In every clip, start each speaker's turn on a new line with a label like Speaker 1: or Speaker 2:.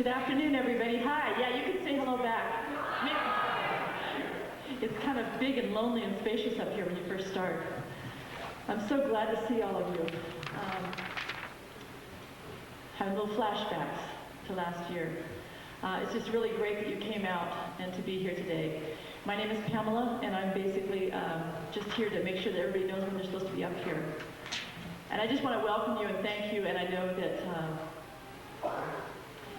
Speaker 1: Good afternoon, everybody. Hi. Yeah, you can say hello back. It's kind of big and lonely and spacious up here when you first start. I'm so glad to see all of you. Having little flashbacks to last year. It's just really great that you came out and to be here today. My name is Pamela, and I'm basically just here to make sure that everybody knows when they're supposed to be up here. And I just want to welcome you and thank you, and I know that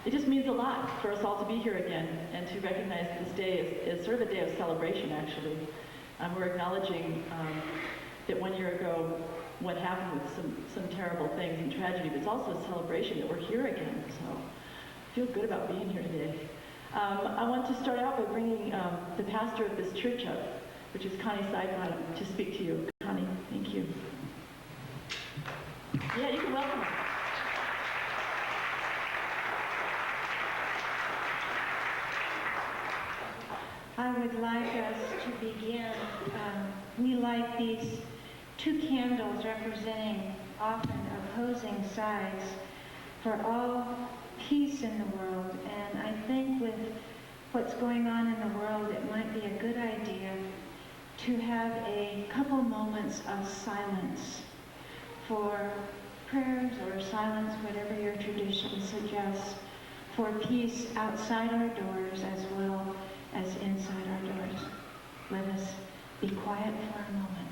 Speaker 1: it just means a lot for us all to be here again and to recognize this day as sort of a day of celebration, actually. We're acknowledging that 1 year ago what happened with some terrible things and tragedy, but it's also a celebration that we're here again, so I feel good about being here today. I want to start out by bringing the pastor of this church up, which is Connie Seibottom, to speak to you. Connie, thank you. Yeah, you can welcome her.
Speaker 2: I would like us to begin. We light these two candles representing often opposing sides for all peace in the world. And I think with what's going on in the world, it might be a good idea to have a couple moments of silence for prayers or silence, whatever your tradition suggests, for peace outside our doors as well as inside our doors. Let us be quiet for a moment.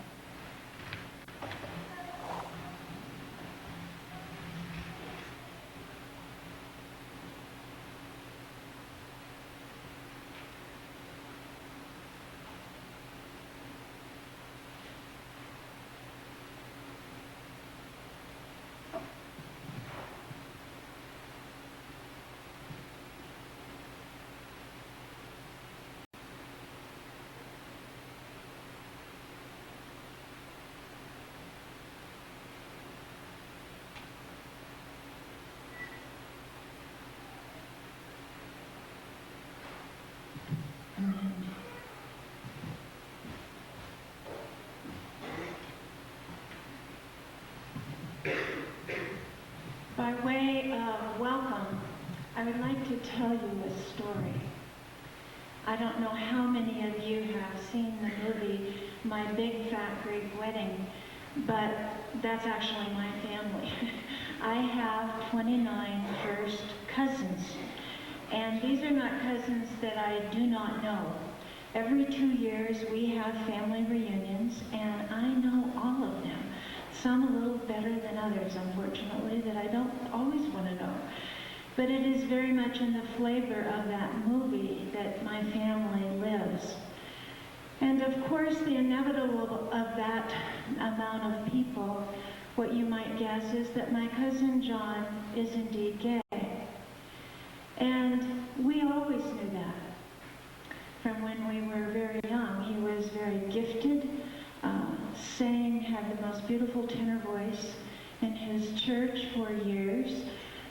Speaker 2: By way of welcome, I would like to tell you a story. I don't know how many of you have seen the movie My Big Fat Greek Wedding, but that's actually my family. I have 29 first cousins, and these are not cousins that I do not know. Every 2 years we have family reunions, and I know all of them. Some a little better than others, unfortunately, that I don't always want to know. But it is very much in the flavor of that movie that my family lives. And of course, the inevitable of that amount of people, what you might guess is that my cousin John is indeed gay. And we always knew that. From when we were very young, he was very gifted, sang, had the most beautiful tenor voice in his church for years,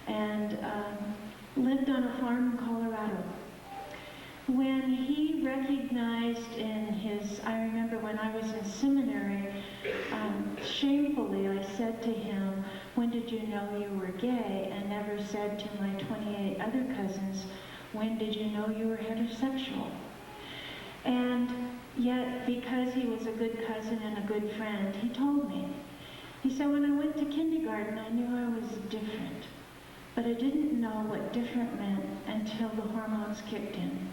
Speaker 2: and lived on a farm in Colorado. When he recognized in his, I remember when I was in seminary, shamefully I said to him, "When did you know you were gay?" and never said to my 28 other cousins, "When did you know you were heterosexual?" And yet, because he was a good cousin and a good friend, he told me. He said, "When I went to kindergarten, I knew I was different, but I didn't know what different meant until the hormones kicked in.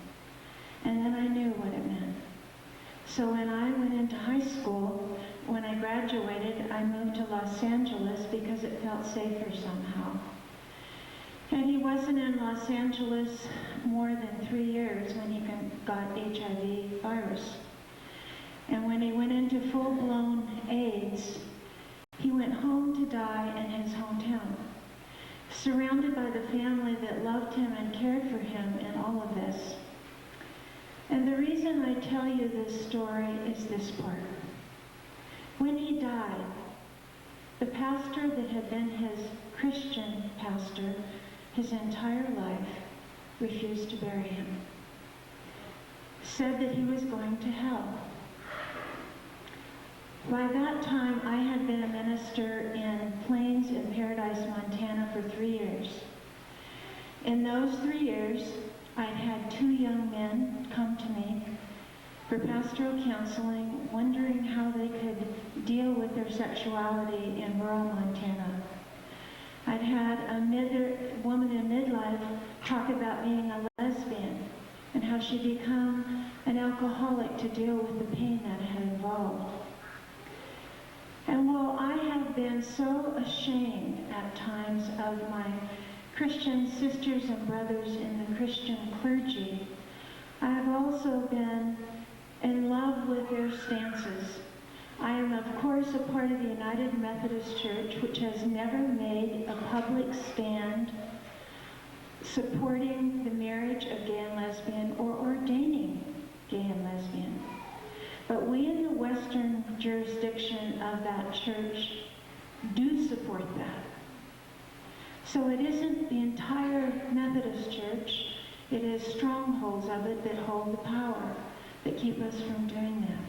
Speaker 2: And then I knew what it meant." So when I went into high school, when I graduated, I moved to Los Angeles because it felt safer somehow. And he wasn't in Los Angeles more than 3 years when he got HIV virus. And when he went into full-blown AIDS, he went home to die in his hometown, surrounded by the family that loved him and cared for him in all of this. And the reason I tell you this story is this part. When he died, the pastor that had been his Christian pastor his entire life refused to bury him. Said that he was going to hell. By that time, I had been a minister in Plains in Paradise, Montana for 3 years. In those 3 years, I'd had 2 young men come to me for pastoral counseling, wondering how they could deal with their sexuality in rural Montana. I'd had a woman in midlife talk about being a lesbian and how she'd become an alcoholic to deal with the pain that had involved. And while I have been so ashamed at times of my Christian sisters and brothers in the Christian clergy, I have also been in love with their stances. I am, of course, a part of the United Methodist Church, which has never made a public stand supporting the marriage of gay and lesbian or ordaining gay and lesbian. But we in the Western jurisdiction of that church do support that. So it isn't the entire Methodist Church, it is strongholds of it that hold the power that keep us from doing that.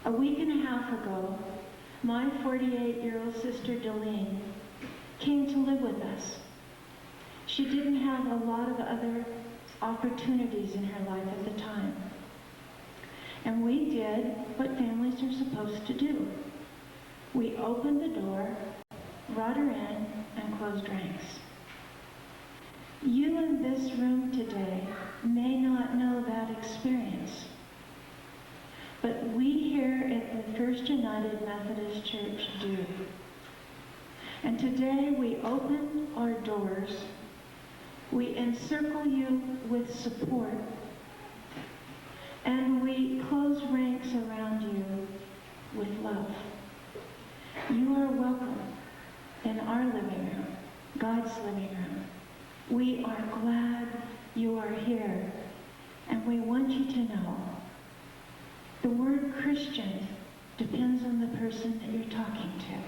Speaker 2: A week and a half ago, my 48-year-old sister, Delene, came to live with us. She didn't have a lot of other opportunities in her life at the time. And we did what families are supposed to do. We opened the door, brought her in, and closed ranks. You in this room today may not know that experience. But we here at the First United Methodist Church do. And today we open our doors, we encircle you with support, and we close ranks around you with love. You are welcome in our living room, God's living room. We are glad you are here, and we want you to know the word Christian depends on the person that you're talking to,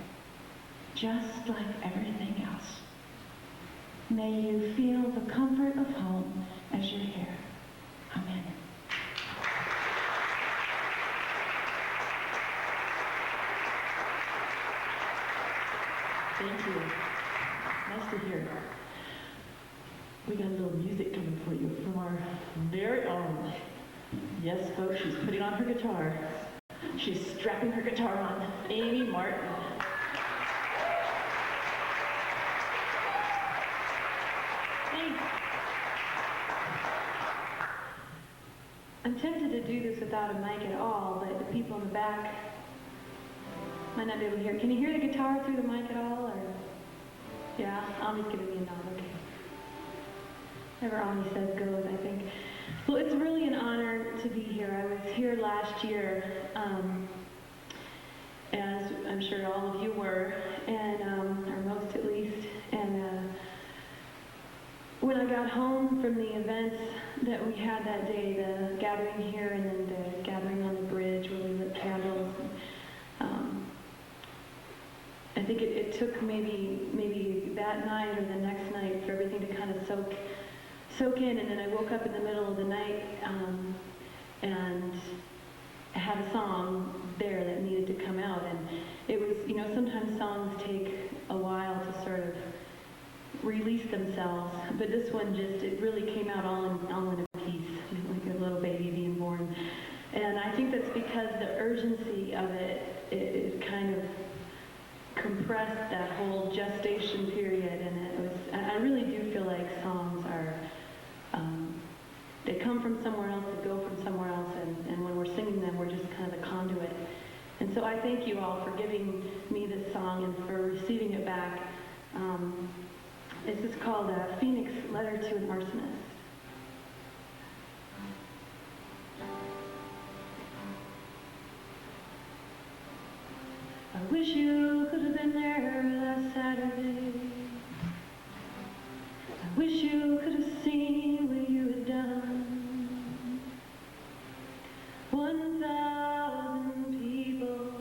Speaker 2: just like everything else. May you feel the comfort of home as you're here. Amen.
Speaker 1: Thank you. Nice to hear. We got a little music coming for you from our very own. Yes, folks, she's putting on her guitar. She's strapping her guitar on. Amy Martin.
Speaker 3: Thanks. I'm tempted to do this without a mic at all, but the people in the back might not be able to hear. Can you hear the guitar through the mic at all? Or yeah, Ami's giving me a nod. Okay. Whatever Ami says goes, I think. Well, it's really an honor to be here. I was here last year, as I'm sure all of you were, and or most at least. And when I got home from the events that we had that day, the gathering here and then the gathering on the bridge where we lit candles, I think it took maybe that night or the next night for everything to kind of soak in, and then I woke up in the middle of the night and I had a song there that needed to come out, and it was, sometimes songs take a while to sort of release themselves, but this one it really came out all in a piece, like a little baby being born. And I think that's because the urgency of it kind of compressed that whole gestation period, and I really do feel like songs are, they come from somewhere else, they go from somewhere else, and when we're singing them, we're just kind of the conduit. And so I thank you all for giving me this song and for receiving it back. This is called Phoenix Letter to an Arsonist. I wish you could have been there last Saturday. I wish you could have seen what you had done. 1,000 people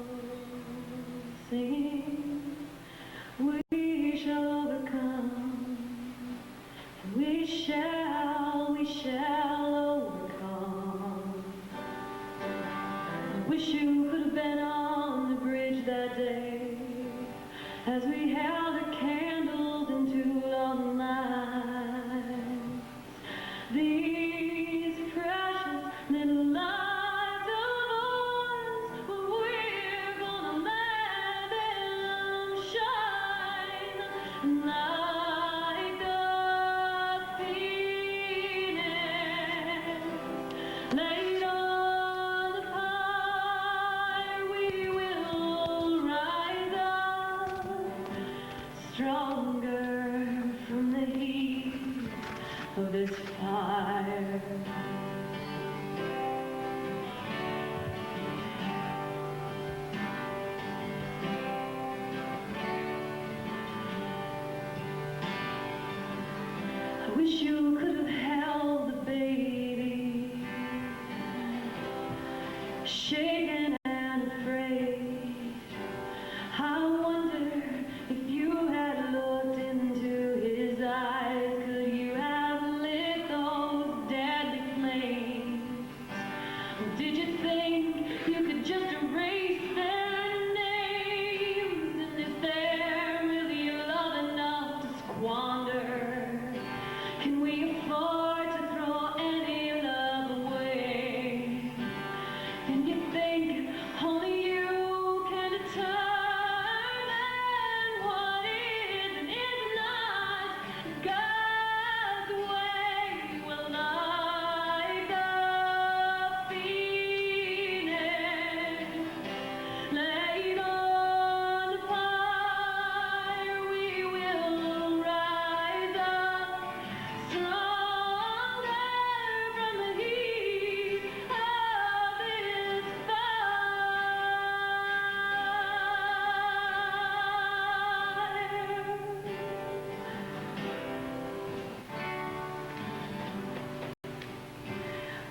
Speaker 3: singing, we shall overcome, and we shall overcome. I wish you could have been on the bridge that day, as we held our candles into all the night. stronger from the heat of this fire. I wish you could have held the baby, shaken and afraid. I wonder if you had looked into his eyes, could you have lit those deadly flames? Or did you think you could just erase their names? And is there really love enough to squander? Can we afford to throw any love away? And you think only you can determine what is and is not God's way. Well, like a phoenix laid on the fire, we will rise up stronger from the heat of this fire.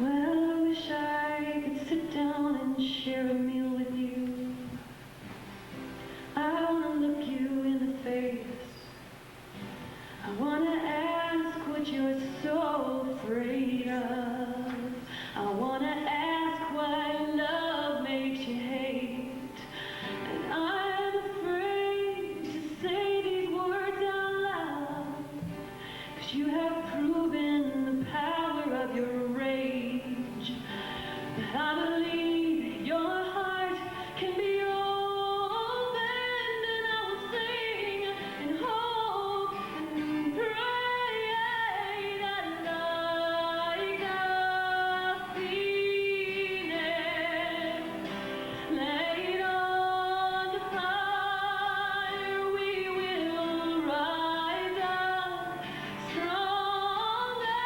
Speaker 3: Well, I wish I could sit down and share a meal with you. I want to look you in the face. I want to ask what you're so afraid of. I want to ask why love makes you hate. And I'm afraid to say these words out loud, 'cause you have proven the power of your rage. But I believe your heart can be opened, and I will sing and hope and pray that like a phoenix laid on the fire, we will rise up stronger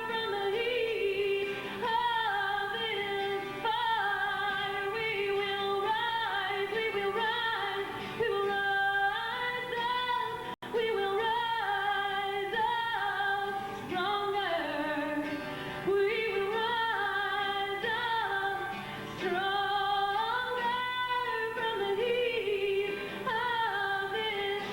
Speaker 3: from the heat of this fire. We will rise, we will rise, we will rise up, we will rise up stronger. We will rise up stronger from the heat of this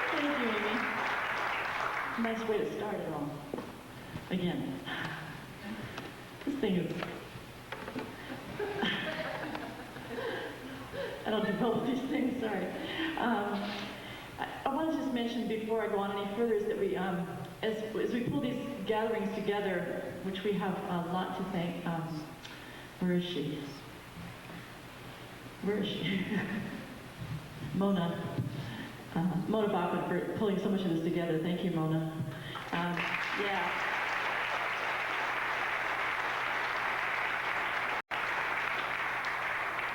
Speaker 1: Thank you, Amy. Nice way to start it all. Again. This thing is... I don't develop these things, sorry. I want to just mention before I go on any further is that we, as we pull these gatherings together, which we have a lot to thank, where is she? Where is she? Mona. Mona Bachman for pulling so much of this together. Thank you, Mona. Yeah.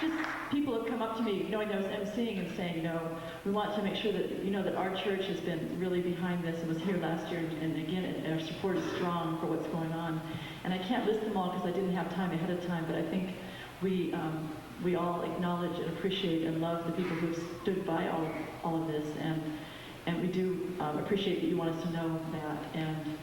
Speaker 1: Just people have come up to me, knowing that I was emceeing and saying, you know, we want to make sure that, you know, that our church has been really behind this and was here last year, and again, and our support is strong for what's going on. And I can't list them all because I didn't have time ahead of time, but I think we all acknowledge and appreciate and love the people who've stood by all of this, and we do appreciate that you want us to know that. And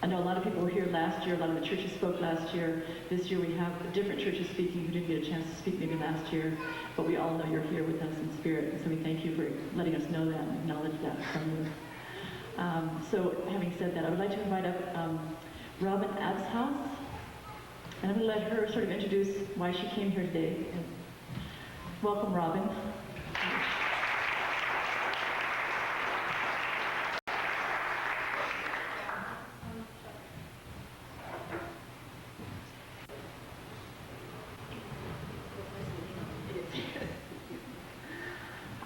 Speaker 1: I know a lot of people were here last year, a lot of the churches spoke last year. This year we have different churches speaking who didn't get a chance to speak maybe last year, but we all know you're here with us in spirit, and so we thank you for letting us know that and acknowledge that from you. So having said that, I would like to invite up Robin Abshaus, and I'm going to let her sort of introduce why she came here today. Welcome, Robin.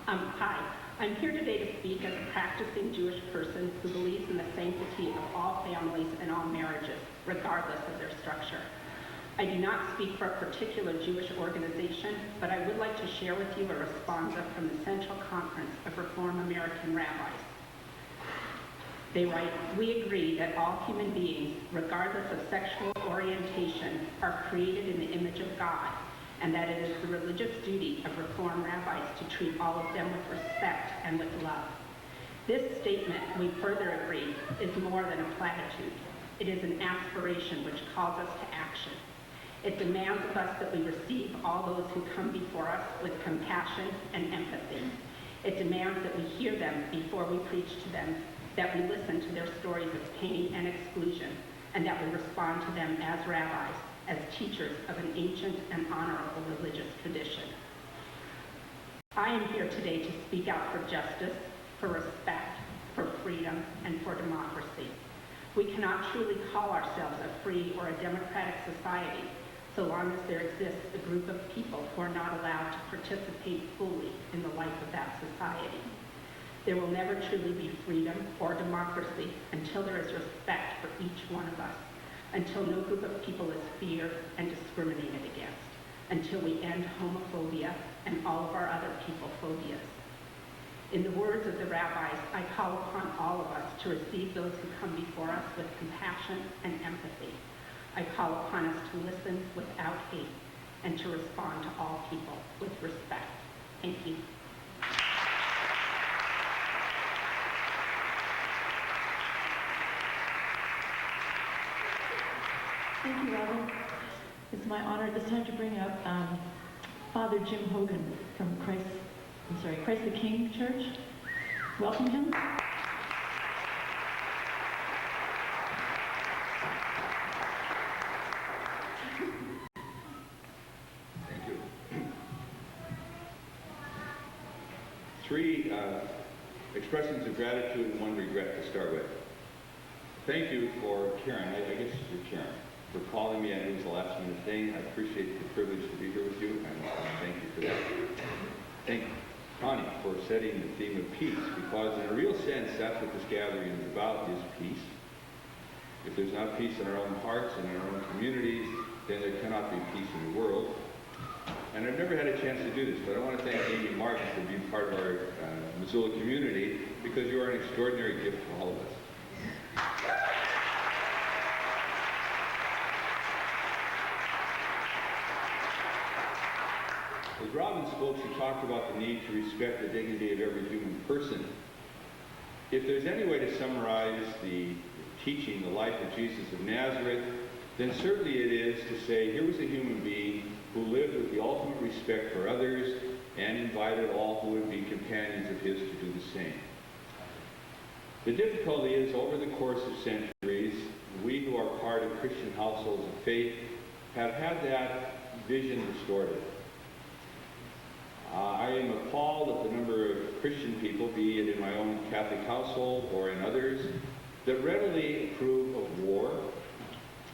Speaker 4: Hi, I'm here today to speak as a practicing Jewish person who believes in the sanctity of all families and all marriages, regardless of their structure. I do not speak for a particular Jewish organization, but I would like to share with you a responsa from the Central Conference of Reform American Rabbis. They write, "We agree that all human beings, regardless of sexual orientation, are created in the image of God, and that it is the religious duty of Reform rabbis to treat all of them with respect and with love. This statement, we further agree, is more than a platitude. It is an aspiration which calls us to action. It demands of us that we receive all those who come before us with compassion and empathy. It demands that we hear them before we preach to them, that we listen to their stories of pain and exclusion, and that we respond to them as rabbis, as teachers of an ancient and honorable religious tradition. I am here today to speak out for justice, for respect, for freedom, and for democracy. We cannot truly call ourselves a free or a democratic society so long as there exists a group of people who are not allowed to participate fully in the life of that society. There will never truly be freedom or democracy until there is respect for each one of us, until no group of people is feared and discriminated against, until we end homophobia and all of our other people phobias. In the words of the rabbis, I call upon all of us to receive those who come before us with compassion and empathy. I call upon us to listen without hate and to respond to all people with respect. Thank you.
Speaker 1: Thank you, Robin. It's my honor at this time to bring up Father Jim Hogan from Christ the King Church. Welcome him.
Speaker 5: Thank you. Three expressions of gratitude and one regret to start with. Thank you for Karen, I guess you're Karen, for calling me. I know it was the last minute thing. I appreciate the privilege to be here with you, and thank you for that. Thank Connie for setting the theme of peace, because in a real sense, that's what this gathering is about, is peace. If there's not peace in our own hearts and in our own communities, then there cannot be peace in the world. And I've never had a chance to do this, but I want to thank Amy Martin for being part of our Missoula community, because you are an extraordinary gift to all of us. As Robin spoke, she talked about the need to respect the dignity of every human person. If there's any way to summarize the teaching, the life of Jesus of Nazareth, then certainly it is to say here was a human being who lived with the ultimate respect for others and invited all who would be companions of his to do the same. The difficulty is, over the course of centuries, we who are part of Christian households of faith have had that vision distorted. I am appalled at the number of Christian people, be it in my own Catholic household or in others, that readily approve of war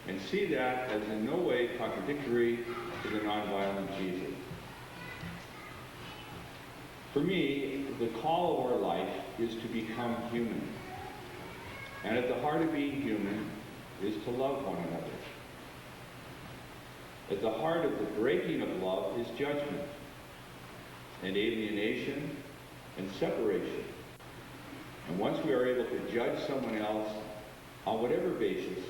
Speaker 5: and see that as in no way contradictory to the nonviolent Jesus. For me, the call of our life is to become human. And at the heart of being human is to love one another. At the heart of the breaking of love is judgment and alienation and separation. And once we are able to judge someone else on whatever basis,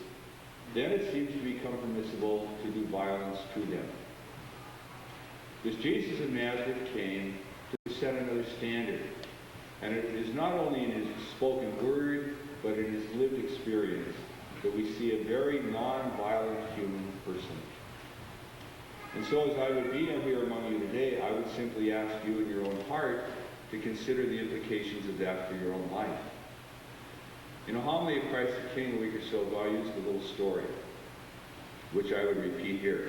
Speaker 5: then it seems to become permissible to do violence to them. This Jesus of Nazareth came to set another standard. And it is not only in his spoken word, but in his lived experience that we see a very non-violent human person. And so as I would be here among you today, I would simply ask you in your own heart to consider the implications of that for your own life. In a homily of Christ the King a week or so ago, I used a little story, which I would repeat here.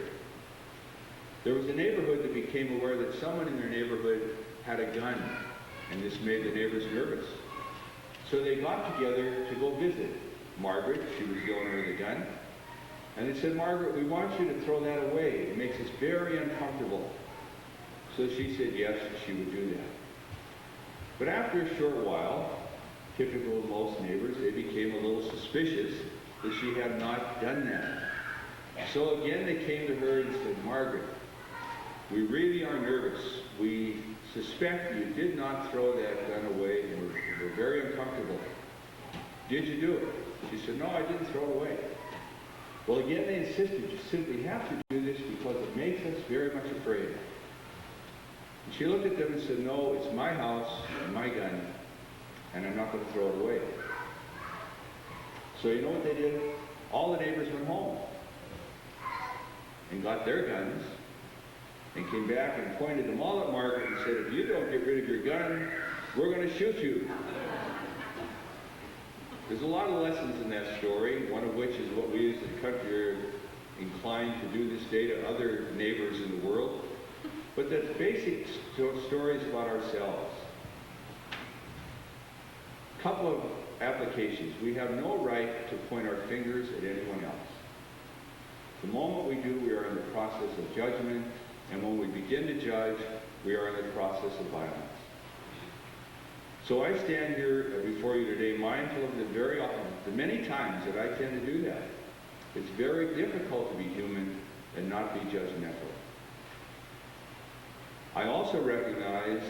Speaker 5: There was a neighborhood that became aware that someone in their neighborhood had a gun, and this made the neighbors nervous. So they got together to go visit Margaret. She was the owner of the gun. And they said, "Margaret, we want you to throw that away. It makes us very uncomfortable." So she said yes, she would do that. But after a short while, typical of most neighbors, they became a little suspicious that she had not done that. So again, they came to her and said, "Margaret, we really are nervous. We suspect you did not throw that gun away, and we're very uncomfortable. Did you do it?" She said, "No, I didn't throw it away." Well, again, they insisted, "You simply have to do this because it makes us very much afraid." And she looked at them and said, "No, it's my house and my gun, and I'm not going to throw it away." So you know what they did? All the neighbors went home and got their guns and came back and pointed them all at Margaret and said, "If you don't get rid of your gun, we're going to shoot you." There's a lot of lessons in that story, one of which is what we as a country are inclined to do this day to other neighbors in the world. But that's basic stories about ourselves. A couple of applications. We have no right to point our fingers at anyone else. The moment we do, we are in the process of judgment, and when we begin to judge, we are in the process of violence. So I stand here before you today mindful of the many times that I tend to do that. It's very difficult to be human and not be judgmental. I also recognize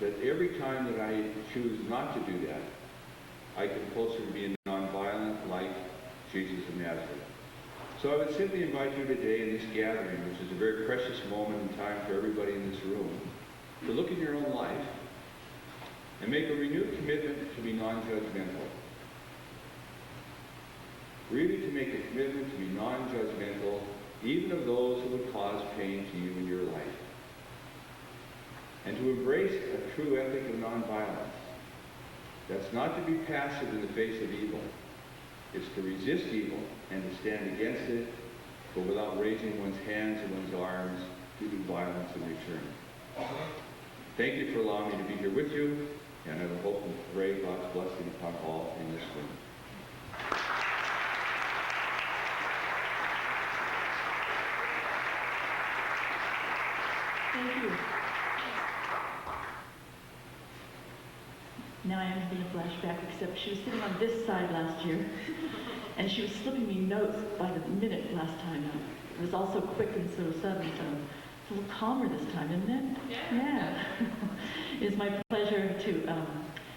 Speaker 5: that every time that I choose not to do that, I get closer to being nonviolent like Jesus of Nazareth. So I would simply invite you today in this gathering, which is a very precious moment in time for everybody in this room, to look in your own life and make a renewed commitment to be non-judgmental. Really to make a commitment to be non-judgmental, even of those who would cause pain to you in your life. And to embrace a true ethic of nonviolence. That's not to be passive in the face of evil. It's to resist evil and to stand against it, but without raising one's hands and one's arms to do violence in return. Thank you for allowing me to be here with you, and I hope and pray God's blessing upon all in this room.
Speaker 1: Thank you. Now I am being flashback, except she was sitting on this side last year, and she was slipping me notes by the minute last time. It was all so quick and so sudden, so it's a little calmer this time, isn't it? Yeah. It's my pleasure to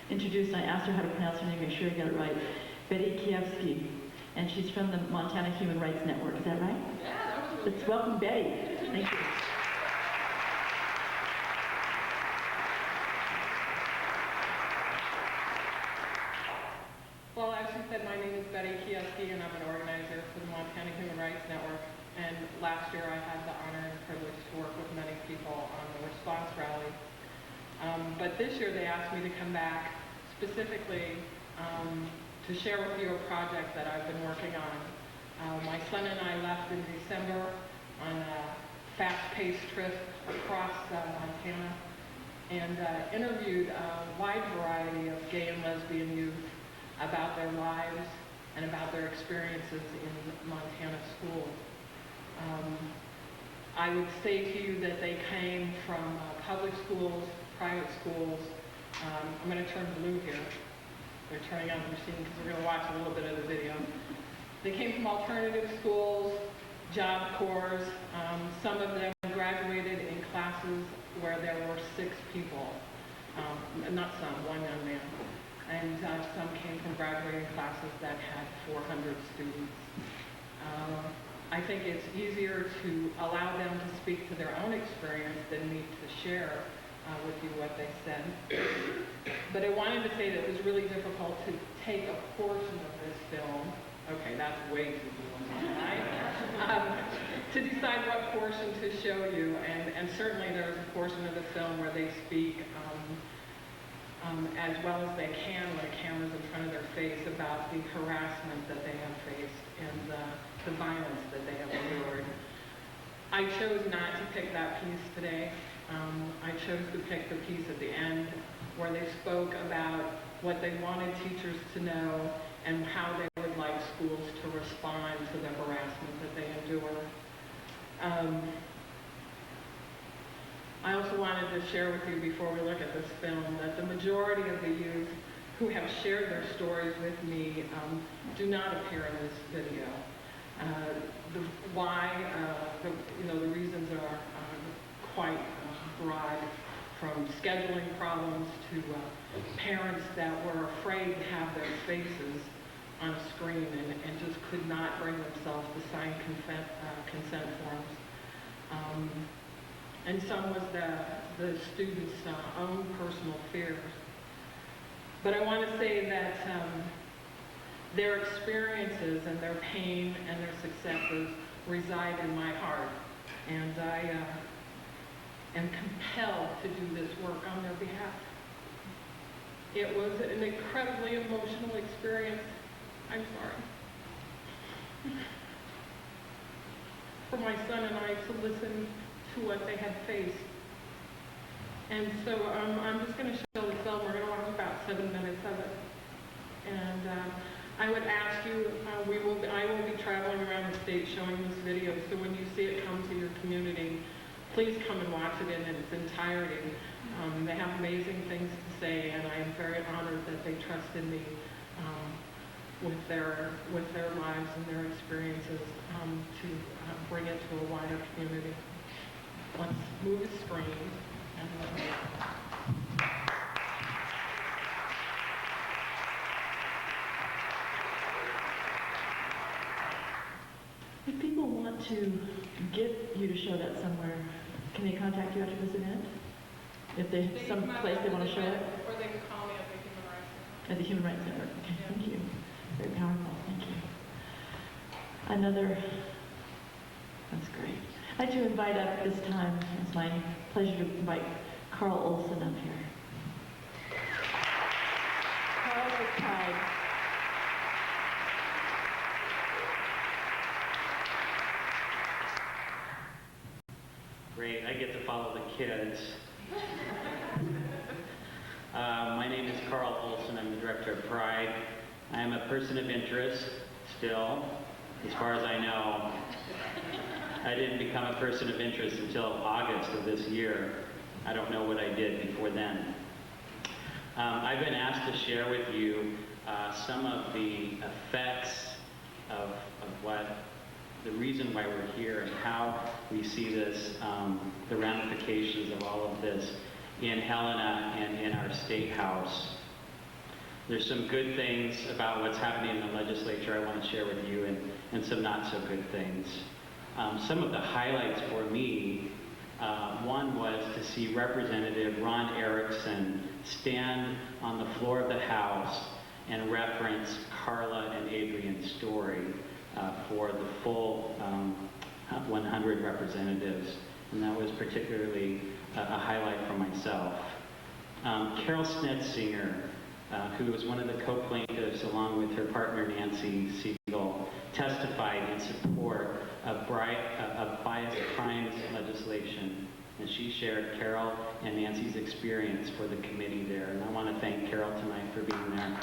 Speaker 1: introduce, I asked her how to pronounce her name, make sure I got it right, Betty Kievsky, and she's from the Montana Human Rights Network. Is that right?
Speaker 6: Yeah, that was really
Speaker 1: Let's welcome Betty. Thank you.
Speaker 6: Well, as you said, my name is Betty Kievsky, and I'm an organizer for the Montana Human Rights Network. And last year I had the honor and privilege to work with many people on the response rally. But this year they asked me to come back specifically to share with you a project that I've been working on. My son and I left in December on a fast-paced trip across Montana and interviewed a wide variety of gay and lesbian youth about their lives and about their experiences in Montana schools. I would say to you that they came from public schools, private schools. I'm going to turn blue here. They're turning on the machine because we're going to watch a little bit of the video. They came from alternative schools, Job Corps. Some of them graduated in classes where there were 6 people. Not some, one young man. And some came from graduating classes that had 400 students. I think it's easier to allow them to speak to their own experience than me to share with you what they said. But I wanted to say that it was really difficult to take a portion of this film. Okay, that's way too long, right? To decide what portion to show you, and certainly there is a portion of the film where they speak as well as they can when a camera's in front of their face about the harassment that they have faced and the violence that they have endured. I chose not to pick that piece today. I chose to pick the piece at the end where they spoke about what they wanted teachers to know and how they would like schools to respond to the harassment that they endure. I also wanted to share with you before we look at this film that the majority of the youth who have shared their stories with me do not appear in this video. The reasons are quite broad, from scheduling problems to parents that were afraid to have their faces on a screen and just could not bring themselves to sign consent forms. And some was the students' own personal fears. But I want to say that their experiences and their pain and their successes reside in my heart. And I am compelled to do this work on their behalf. It was an incredibly emotional experience. I'm sorry. For my son and I to listen to what they had faced. And so I'm just going to show the film. We're going to watch about 7 minutes of it. And I would ask you, I will be traveling around the state showing this video, so when you see it come to your community, please come and watch it in its entirety. They have amazing things to say, and I am very honored that they trusted me with their lives and their experiences to bring it to a wider community. Let's move the screen.
Speaker 1: If people want to get you to show that somewhere, can they contact you after this event? If there's some place they want to show it?
Speaker 6: Or they can call me at the Human Rights Center.
Speaker 1: At the Human Rights Center. Okay,
Speaker 6: Yeah.
Speaker 1: thank you. Very powerful, thank you. That's great. I'd like to invite up this time, it's my pleasure to invite Carl Olson up here. Carl was Pride.
Speaker 7: Great, I get to follow the kids. My name is Carl Olson. I'm the director of Pride. I am a person of interest still, as far as I know. I didn't become a person of interest until August of this year. I don't know what I did before then. I've been asked to share with you some of the effects of the reason why we're here and how we see this, the ramifications of all of this in Helena and in our State House. There's some good things about what's happening in the legislature I want to share with you, and some not so good things. Some of the highlights for me, one was to see Representative Ron Erickson stand on the floor of the House and reference Carla and Adrian's story for the full 100 representatives, and that was particularly a highlight for myself. Carol Snetzinger, who was one of the co-plaintiffs along with her partner Nancy Siegel, testified in support of bias crimes legislation, and she shared Carol and Nancy's experience for the committee there, and I want to thank Carol tonight for being there.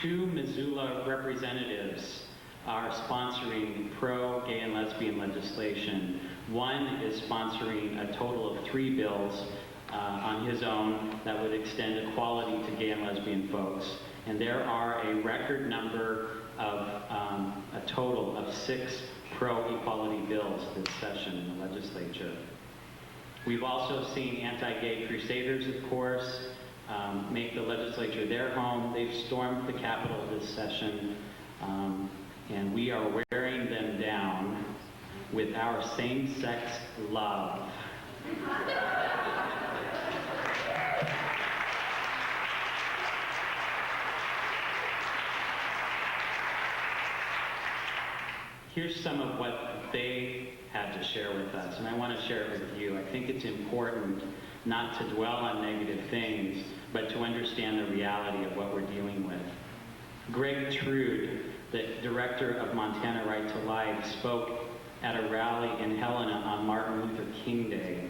Speaker 7: Two Missoula representatives are sponsoring pro-gay and lesbian legislation. One is sponsoring a total of 3 bills on his own that would extend equality to gay and lesbian folks. And there are a record number of, a total of 6 pro-equality bills this session in the legislature. We've also seen anti-gay crusaders, of course, make the legislature their home. They've stormed the Capitol this session, and we are wearing them down with our same-sex love. Here's some of what they had to share with us, and I want to share it with you. I think it's important not to dwell on negative things, but to understand the reality of what we're dealing with. Greg Trude, the director of Montana Right to Life, spoke at a rally in Helena on Martin Luther King Day,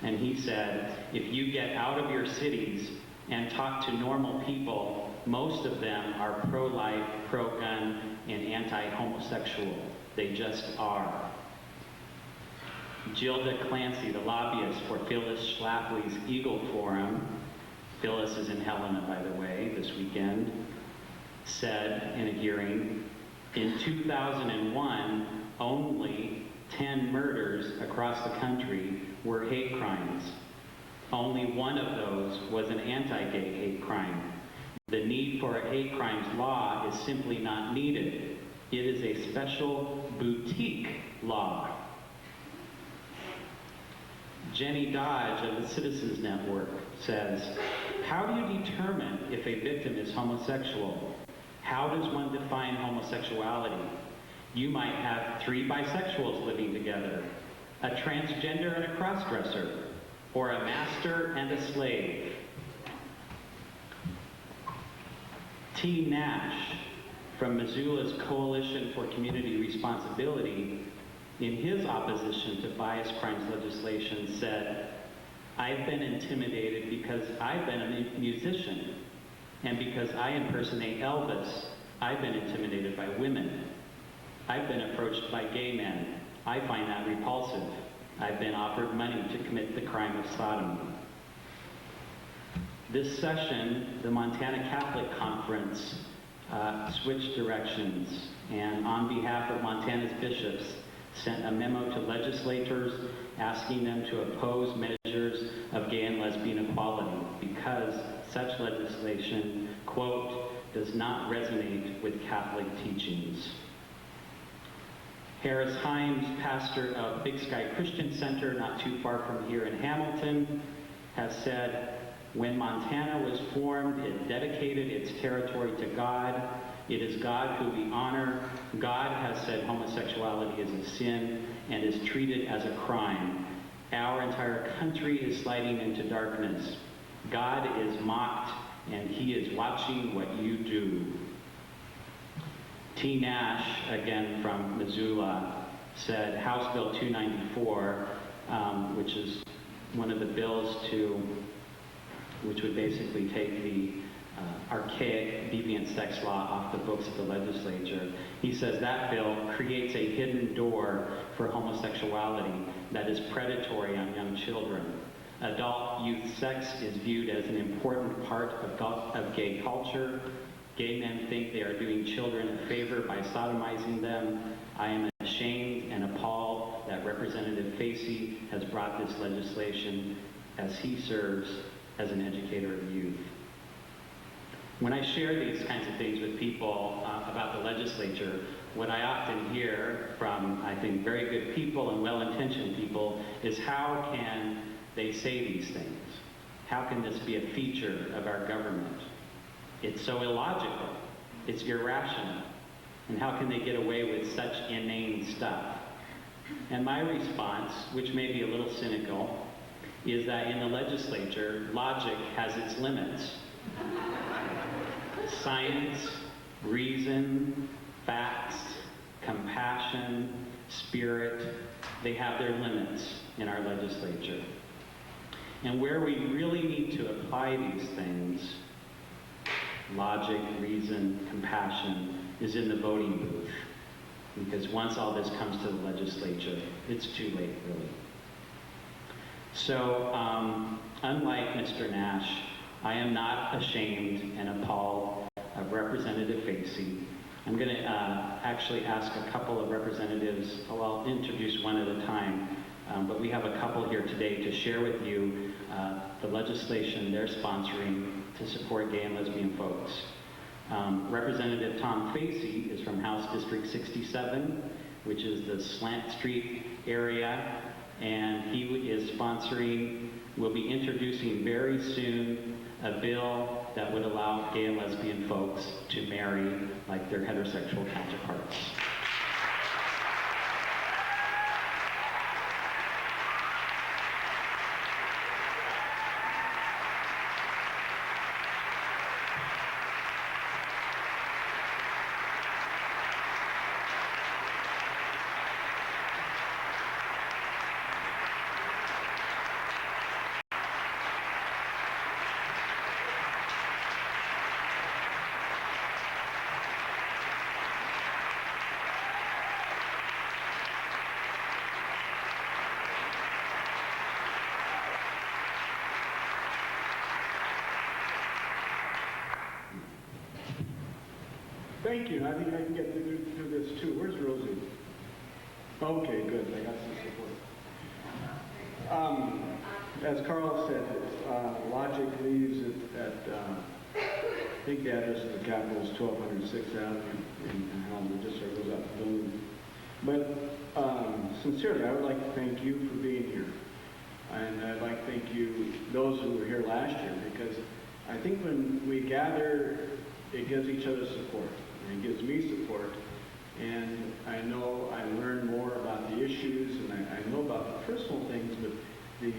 Speaker 7: and he said, if you get out of your cities and talk to normal people, most of them are pro-life, pro-gun, and anti-homosexual. They just are. Gilda Clancy, the lobbyist for Phyllis Schlafly's Eagle Forum, Phyllis is in Helena, by the way, this weekend, said in a hearing, in 2001, only 10 murders across the country were hate crimes. Only one of those was an anti-gay hate crime. The need for a hate crimes law is simply not needed. It is a special boutique law. Jenny Dodge of the Citizens Network says, how do you determine if a victim is homosexual? How does one define homosexuality? You might have 3 bisexuals living together, a transgender and a crossdresser, or a master and a slave. T. Nash from Missoula's Coalition for Community Responsibility, in his opposition to bias crimes legislation, said, I've been intimidated because I've been a musician, and because I impersonate Elvis, I've been intimidated by women. I've been approached by gay men. I find that repulsive. I've been offered money to commit the crime of sodomy. This session, the Montana Catholic Conference switched directions, and on behalf of Montana's bishops, sent a memo to legislators asking them to oppose measures of gay and lesbian equality because such legislation, quote, does not resonate with Catholic teachings. Harris Himes, pastor of Big Sky Christian Center, not too far from here in Hamilton, has said, when Montana was formed, it dedicated its territory to God. It is God who we honor. God has said homosexuality is a sin and is treated as a crime. Our entire country is sliding into darkness. God is mocked, and he is watching what you do. T. Nash, again from Missoula, said House Bill 294, which is one of the bills which would basically take the archaic deviant sex law off the books of the legislature. He says that bill creates a hidden door for homosexuality that is predatory on young children. Adult youth sex is viewed as an important part of gay culture. Gay men think they are doing children a favor by sodomizing them. I am ashamed and appalled that Representative Facey has brought this legislation as he serves as an educator of youth. When I share these kinds of things with people about the legislature, what I often hear from, I think, very good people and well-intentioned people is how can they say these things? How can this be a feature of our government? It's so illogical. It's irrational. And how can they get away with such inane stuff? And my response, which may be a little cynical, is that in the legislature, logic has its limits. Science, reason, facts, compassion, spirit, they have their limits in our legislature. And where we really need to apply these things, logic, reason, compassion, is in the voting booth. Because once all this comes to the legislature, it's too late, really. So, unlike Mr. Nash, I am not ashamed and appalled of Representative Facey. I'm going to actually ask a couple of representatives, I'll introduce one at a time, but we have a couple here today to share with you the legislation they're sponsoring to support gay and lesbian folks. Representative Tom Facey is from House District 67, which is the Slant Street area, and he is will be introducing very soon a bill that would allow gay and lesbian folks to marry like their heterosexual counterparts.
Speaker 8: thank you. I think I can get through this too. Where's Rosie? Okay, good. I got some support. As Carl said, Logic leaves at I think the address of the Capitol is 1206 Avenue in Helm. It just sort of goes out the building. But sincerely, I would like to thank you for being here. And I'd like to thank you, those who were here last year, because I think when we gather, it gives each other support. And it gives me support. And I know I learn more about the issues, and I know about the personal things, but the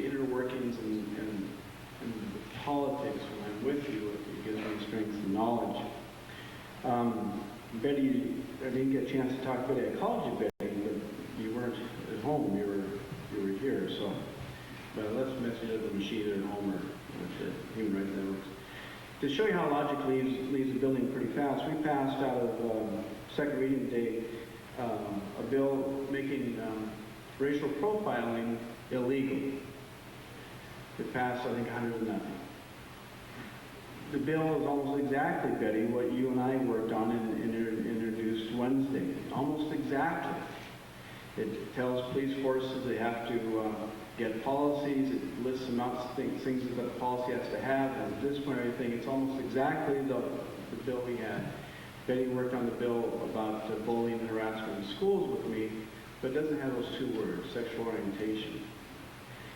Speaker 8: inner workings and the politics when I'm with you, it gives me strength and knowledge. Betty, I didn't get a chance to talk to Betty. I called you Betty, but you weren't at home. You were here, so. But let's message at the machine at home or with the Human Rights Networks. To show you how Logic leaves the building pretty fast, we passed out of second reading today a bill making racial profiling illegal. It passed, I think, 100 to nothing. The bill is almost exactly, Betty, what you and I worked on and introduced Wednesday. Almost exactly. It tells police forces they have to get policies. It lists amounts of things that the policy has to have, and disciplinary thing. It's almost exactly the bill we had. Betty worked on the bill about bullying and harassment in schools with me, but it doesn't have those two words, sexual orientation.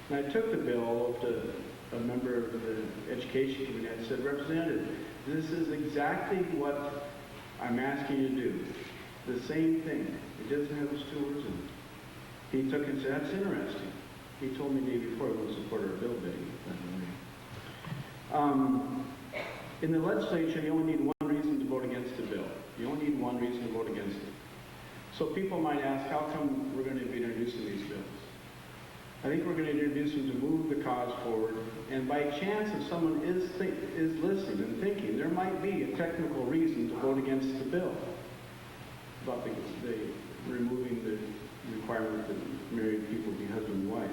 Speaker 8: And I took the bill to a member of the Education Committee and said, Representative, this is exactly what I'm asking you to do. The same thing. It doesn't have those two words in it. He took it and said, that's interesting. He told me the day before he would support our bill, Betty. In the legislature, you only need one reason to vote against a bill. You only need one reason to vote against it. So people might ask, how come we're going to be introducing these bills? I think we're going to introduce them to move the cause forward, and by chance, if someone is listening and thinking, there might be a technical reason to vote against the bill about the removing the requirement that married people be husband and wife.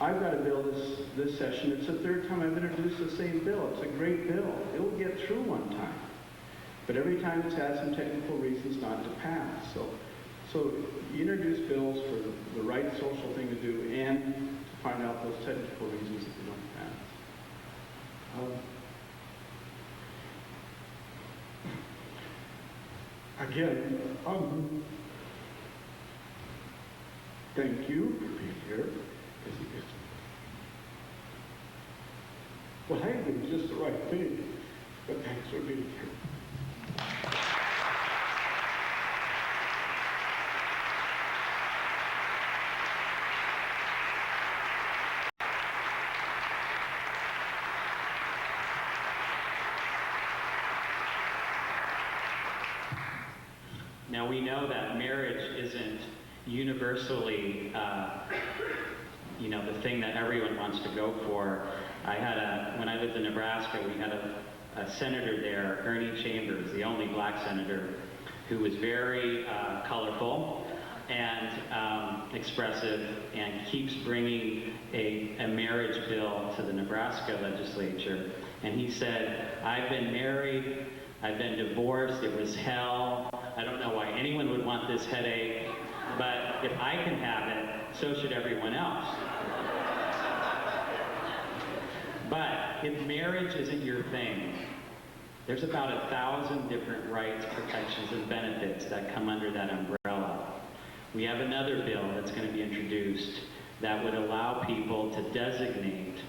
Speaker 8: I've got a bill this session. It's the third time I've introduced the same bill. It's a great bill. It'll get through one time. But every time it's had some technical reasons not to pass. So you introduce bills for the right social thing to do and to find out those technical reasons that they don't pass. Again, thank you for being here. Well, I did just the right thing, but thanks for being here.
Speaker 7: Now we know that marriage isn't universally, the thing that everyone wants to go for. When I lived in Nebraska, we had a senator there, Ernie Chambers, the only black senator, who was very colorful and expressive and keeps bringing a marriage bill to the Nebraska legislature. And he said, I've been married, I've been divorced, it was hell. I don't know why anyone would want this headache, but if I can have it, so should everyone else. But if marriage isn't your thing, there's about 1,000 different rights, protections, and benefits that come under that umbrella. We have another bill that's going to be introduced that would allow people to designate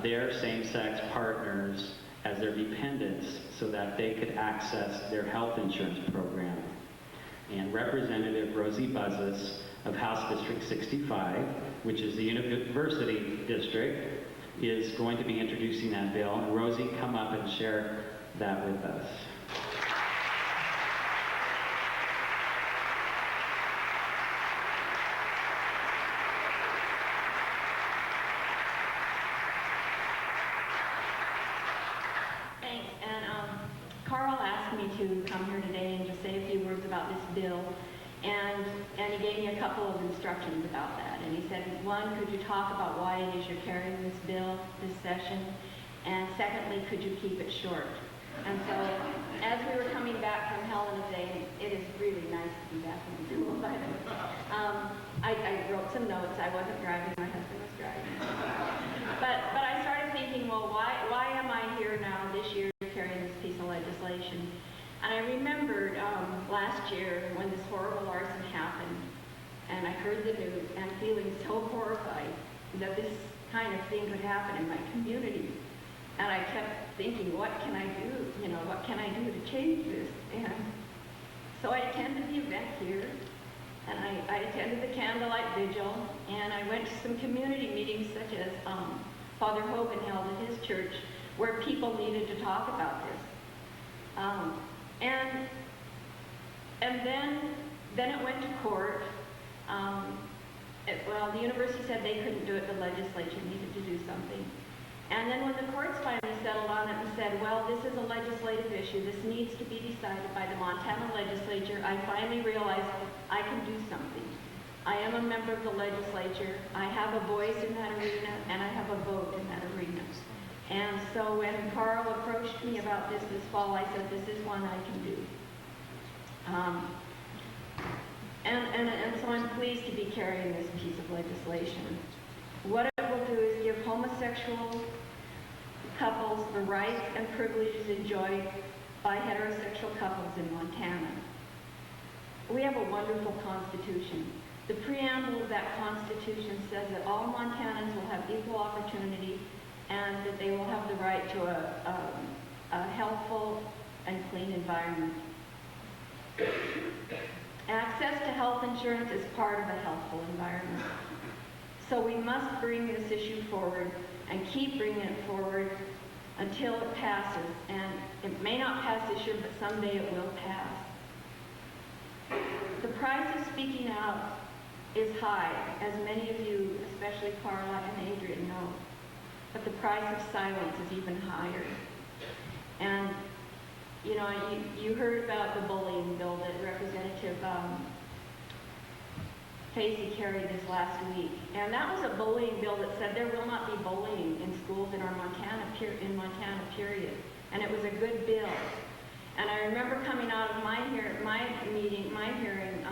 Speaker 7: their same-sex partners as their dependents so that they could access their health insurance program. And Representative Rosie Buzzes of House District 65, which is the university district, is going to be introducing that bill. And Rosie, come up and share that with us.
Speaker 2: Thanks. And Carl asked me to come here today and just say a few words about this bill. And he gave me a couple of instructions about that. And he said, one, could you talk about why it is you're carrying this bill this session? And secondly, could you keep it short? And so, as we were coming back from Helena Day, it is really nice to be back in the school, by the way. I wrote some notes. I wasn't driving, my husband was driving. But I started thinking, well, why am I here now this year carrying this piece of legislation? And I remembered last year when this horrible arson happened, and I heard the news and feeling so horrified that this kind of thing could happen in my community. And I kept thinking, what can I do? You know, what can I do to change this? And so I attended the event here, and I attended the candlelight vigil, and I went to some community meetings such as Father Hogan held at his church, where people needed to talk about this. And then it went to court. Well, the university said they couldn't do it, the legislature needed to do something. And then when the courts finally settled on it and said, well, this is a legislative issue, this needs to be decided by the Montana legislature, I finally realized I can do something. I am a member of the legislature, I have a voice in that arena, and I have a vote in that arena. And so when Carl approached me about this fall, I said, this is one I can do. And so I'm pleased to be carrying this piece of legislation. What it will do is give homosexual couples the rights and privileges enjoyed by heterosexual couples in Montana. We have a wonderful constitution. The preamble of that constitution says that all Montanans will have equal opportunity and that they will have the right to a healthful and clean environment. Access to health insurance is part of a healthful environment. So we must bring this issue forward and keep bringing it forward until it passes. And it may not pass this year, but someday it will pass. The price of speaking out is high, as many of you, especially Carla and Adrian, know. But the price of silence is even higher. And, you know, you heard about the bullying bill that Representative Facey carried this last week. And that was a bullying bill that said there will not be bullying in schools in Montana, period. And it was a good bill. And I remember coming out of my hearing,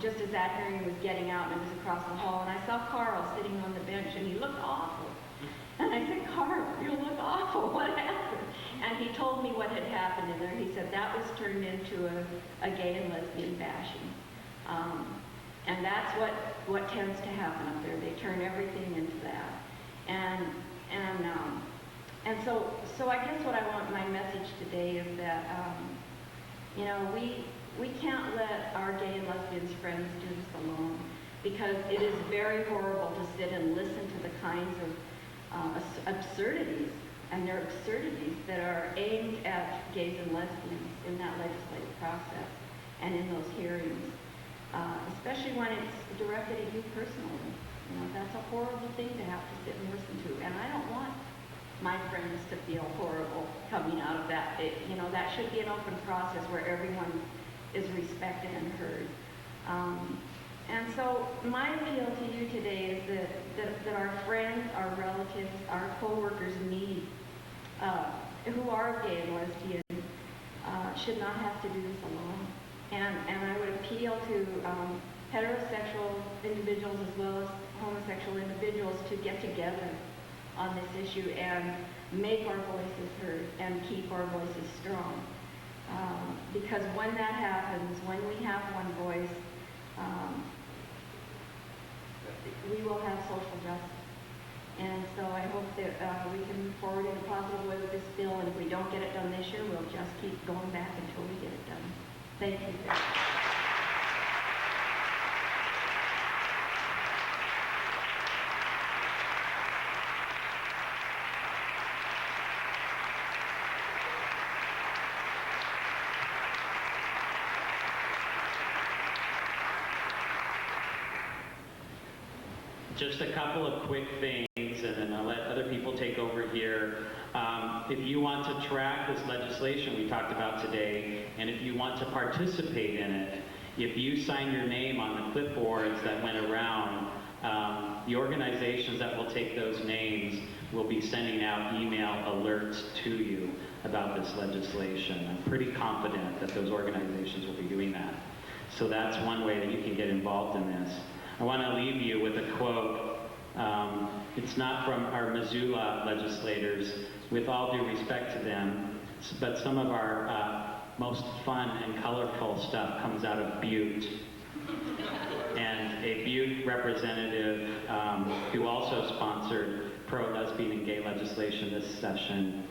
Speaker 2: just as that hearing was getting out, and it was across the hall, and I saw Carl sitting on the bench, and he looked awful. And I said, Carl, you look awful. What happened? And he told me what had happened in there. He said that was turned into a gay and lesbian bashing. And that's what tends to happen up there. They turn everything into that. And so I guess what I want my message today is that, you know, we can't let our gay and lesbian friends do this alone, because it is very horrible to sit and listen to the kinds of absurdities, and they're absurdities that are aimed at gays and lesbians in that legislative process and in those hearings, especially when it's directed at you personally. You know, that's a horrible thing to have to sit and listen to, and I don't want my friends to feel horrible coming out of that. You know, that should be an open process where everyone is respected and heard. And so my appeal to you today is that our friends, our relatives, our co-workers who are gay and lesbian, should not have to do this alone. And I would appeal to heterosexual individuals as well as homosexual individuals to get together on this issue and make our voices heard and keep our voices strong. Because when that happens, when we have one voice, we will have social justice. And so I hope that we can move forward in a positive way with this bill, and if we don't get it done this year, we'll just keep going back until we get it done. Thank you.
Speaker 7: Just a couple of quick things, and then I'll let other people take over here. If you want to track this legislation we talked about today, and if you want to participate in it, if you sign your name on the clipboards that went around, the organizations that will take those names will be sending out email alerts to you. about this legislation. I'm pretty confident that those organizations will be doing that. So that's one way that you can get involved in this. I want to leave you with a quote. It's not from our Missoula legislators, with all due respect to them, but some of our most fun and colorful stuff comes out of Butte. And a Butte representative who also sponsored pro-lesbian and gay legislation this session,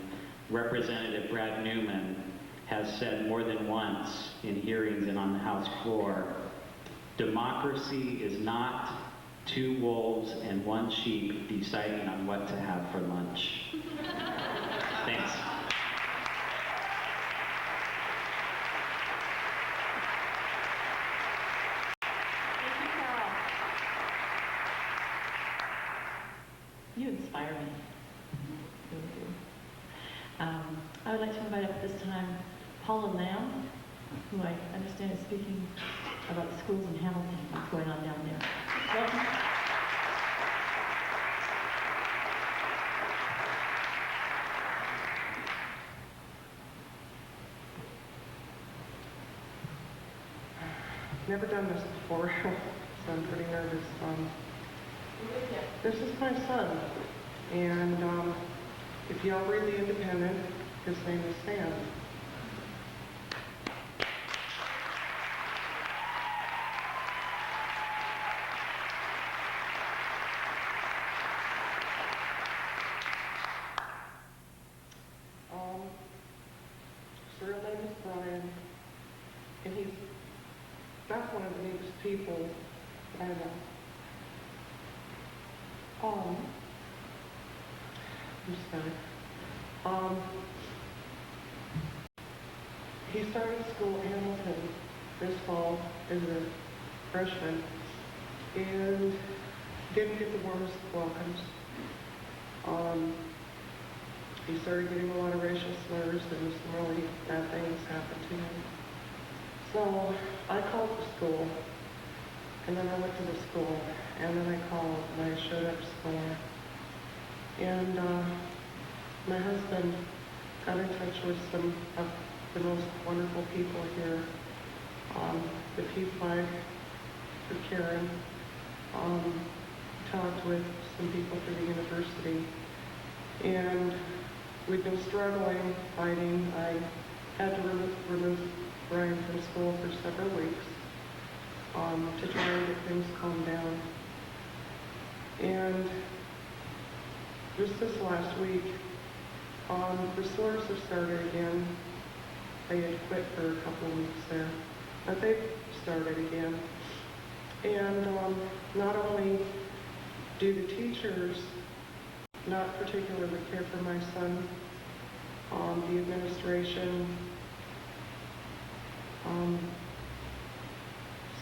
Speaker 7: Representative Brad Newman, has said more than once in hearings and on the House floor, democracy is not two wolves and one sheep deciding on what to have for lunch. Thanks.
Speaker 1: Thank you, Carl. You inspire me. You really do. I would like to invite up at this time Paula Lamb, who I understand is speaking about the schools in Hamilton, what's going on down there. Welcome.
Speaker 9: Never done this before, so I'm pretty nervous. This is my son, and if y'all read The Independent, his name is Sam. His real name is Brian, and he's not one of the neatest people that I know. I'm sorry. He started school in Hamilton this fall as a freshman and didn't get the warmest of welcomes. He started getting a lot of racial slurs and some really bad things happened to him. So I called the school, and then I went to the school, and then I called, and I showed up somewhere. And my husband got in touch with some of the most wonderful people here. The P flag for Karen, talked with some people for the university, and we've been struggling, fighting. I had to remove Brian from school for several weeks to try and get things calmed down. And just this last week, the slurs have started again. They had quit for a couple of weeks there, but they've started again. And not only do the teachers not particularly care for my son, the administration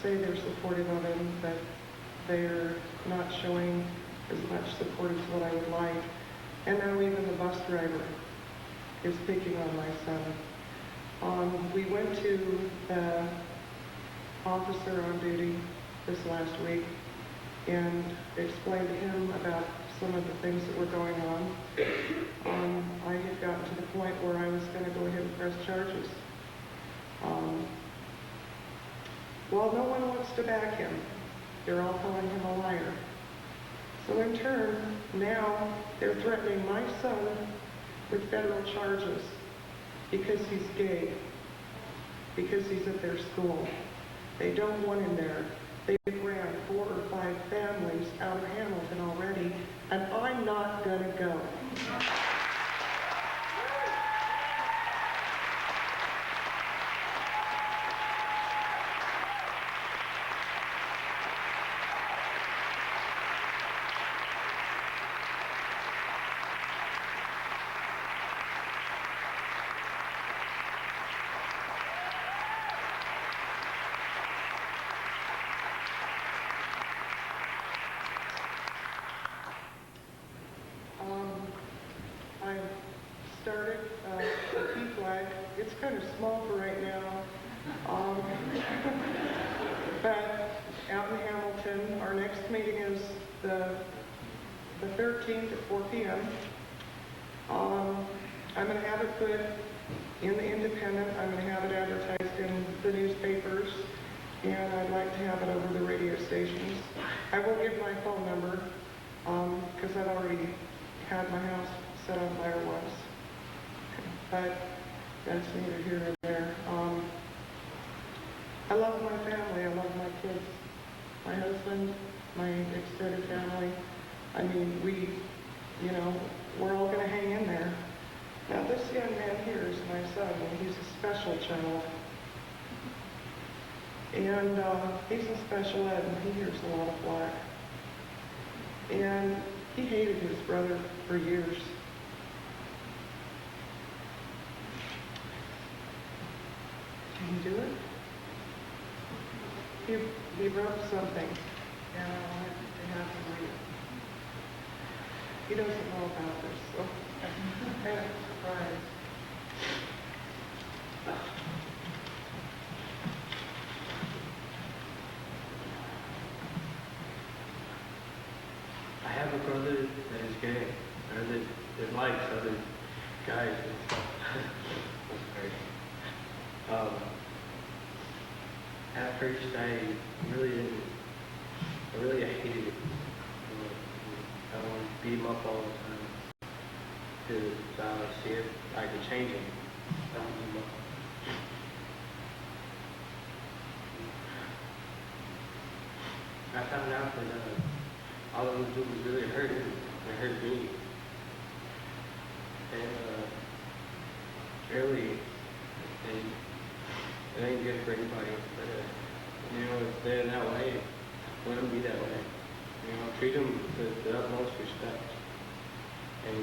Speaker 9: say they're supportive of him, but they're not showing as much support as what I would like. And now even the bus driver is picking on my son. We went to the officer on duty this last week and explained to him about some of the things that were going on. I had gotten to the point where I was going to go ahead and press charges. Well, no one wants to back him. They're all calling him a liar. So in turn, now they're threatening my son with federal charges because he's gay, because he's at their school. They don't want him there. They've ran 4 or 5 families out of Hamilton already, and I'm not gonna go. I started a P flag. It's kind of small for right now. But out in Hamilton, our next meeting is the 13th at 4 p.m. I'm going to have it put in the Independent. I'm going to have it advertised in the newspapers, and I'd like to have it over the radio stations. I will give my phone number because I've already had my house set on fire once, but that's neither here nor there. I love my family. I love my kids, my husband, my extended family. I mean, we're all going to hang in there. Now, this young man here is my son, and he's a special child. And he's in special ed, and he hears a lot of flack. And he hated his brother for years. Can you do it? He wrote something, and I wanted to have him read it. He doesn't know about this, so I'm kind of surprised.
Speaker 10: I have a brother that is gay, or that likes other guys and stuff. Sorry. At first, I really hated it. I wanted to beat him up all the time because I would see if I could change him. I would beat him up. I found out that all it would do was really hurt him and hurt me. And really, it ain't good for anybody. But if they're that way, let them be that way. Treat them with the utmost respect, and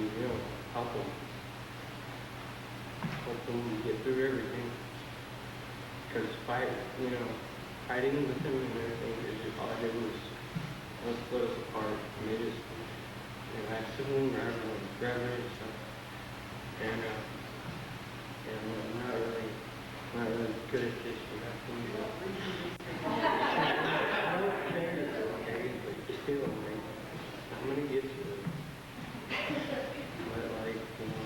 Speaker 10: help them get through everything. Because fighting with them and everything is just all I did was split us apart. And they just I had sibling rivalry and stuff, and I'm not really good at this. Still, I'm gonna get to it. But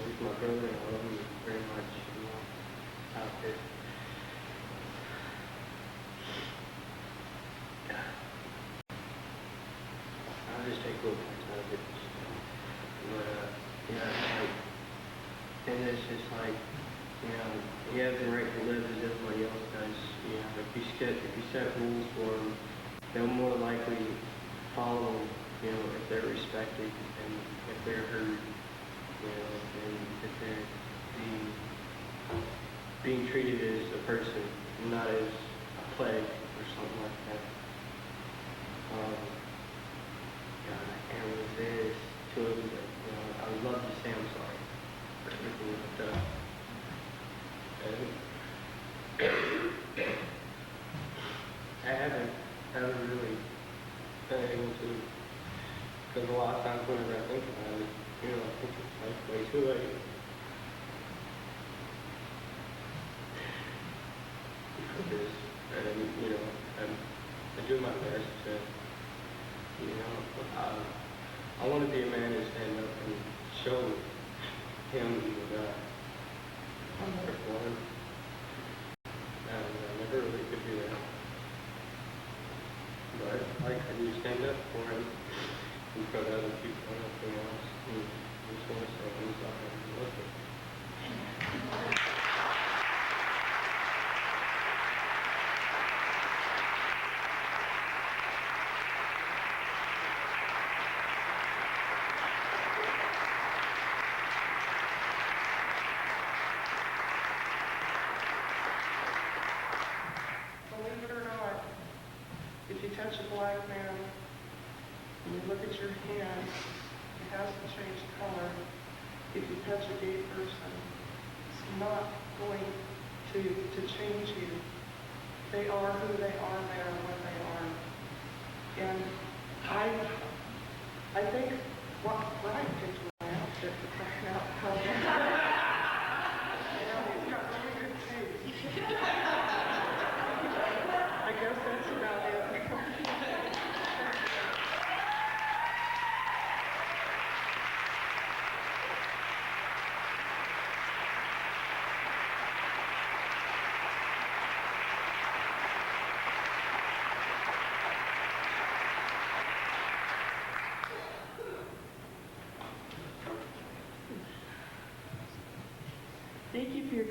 Speaker 10: he's my brother, and I love him very much. Out there. I'll just take little parts out of it. But and it's just he has the right to live as everybody else does. If you set rules for them, they'll more likely follow them, if they're respected and if they're heard, and if they're being treated as a person, not as a plague or something like that. God, I can't really say this to him, but I would love to say I'm sorry for everything I've done. I haven't really been able to, because a lot of times whenever I think about it, I think it's way too late. For this, and I do my best to, I want to be a man to stand up and show him that I'm there for him, and I never really could do that. But I do stand up for him in front of other people and everything else. And I just want to say I'm sorry and love him.
Speaker 9: Believe it or not, if you touch a black man and you look at your hand, it hasn't changed color. If you touch a gay person, it's not going to change you. They are who they are, they are what they are. And I think Brian picked my outfit to find out how he's got really good taste. I guess that's about it.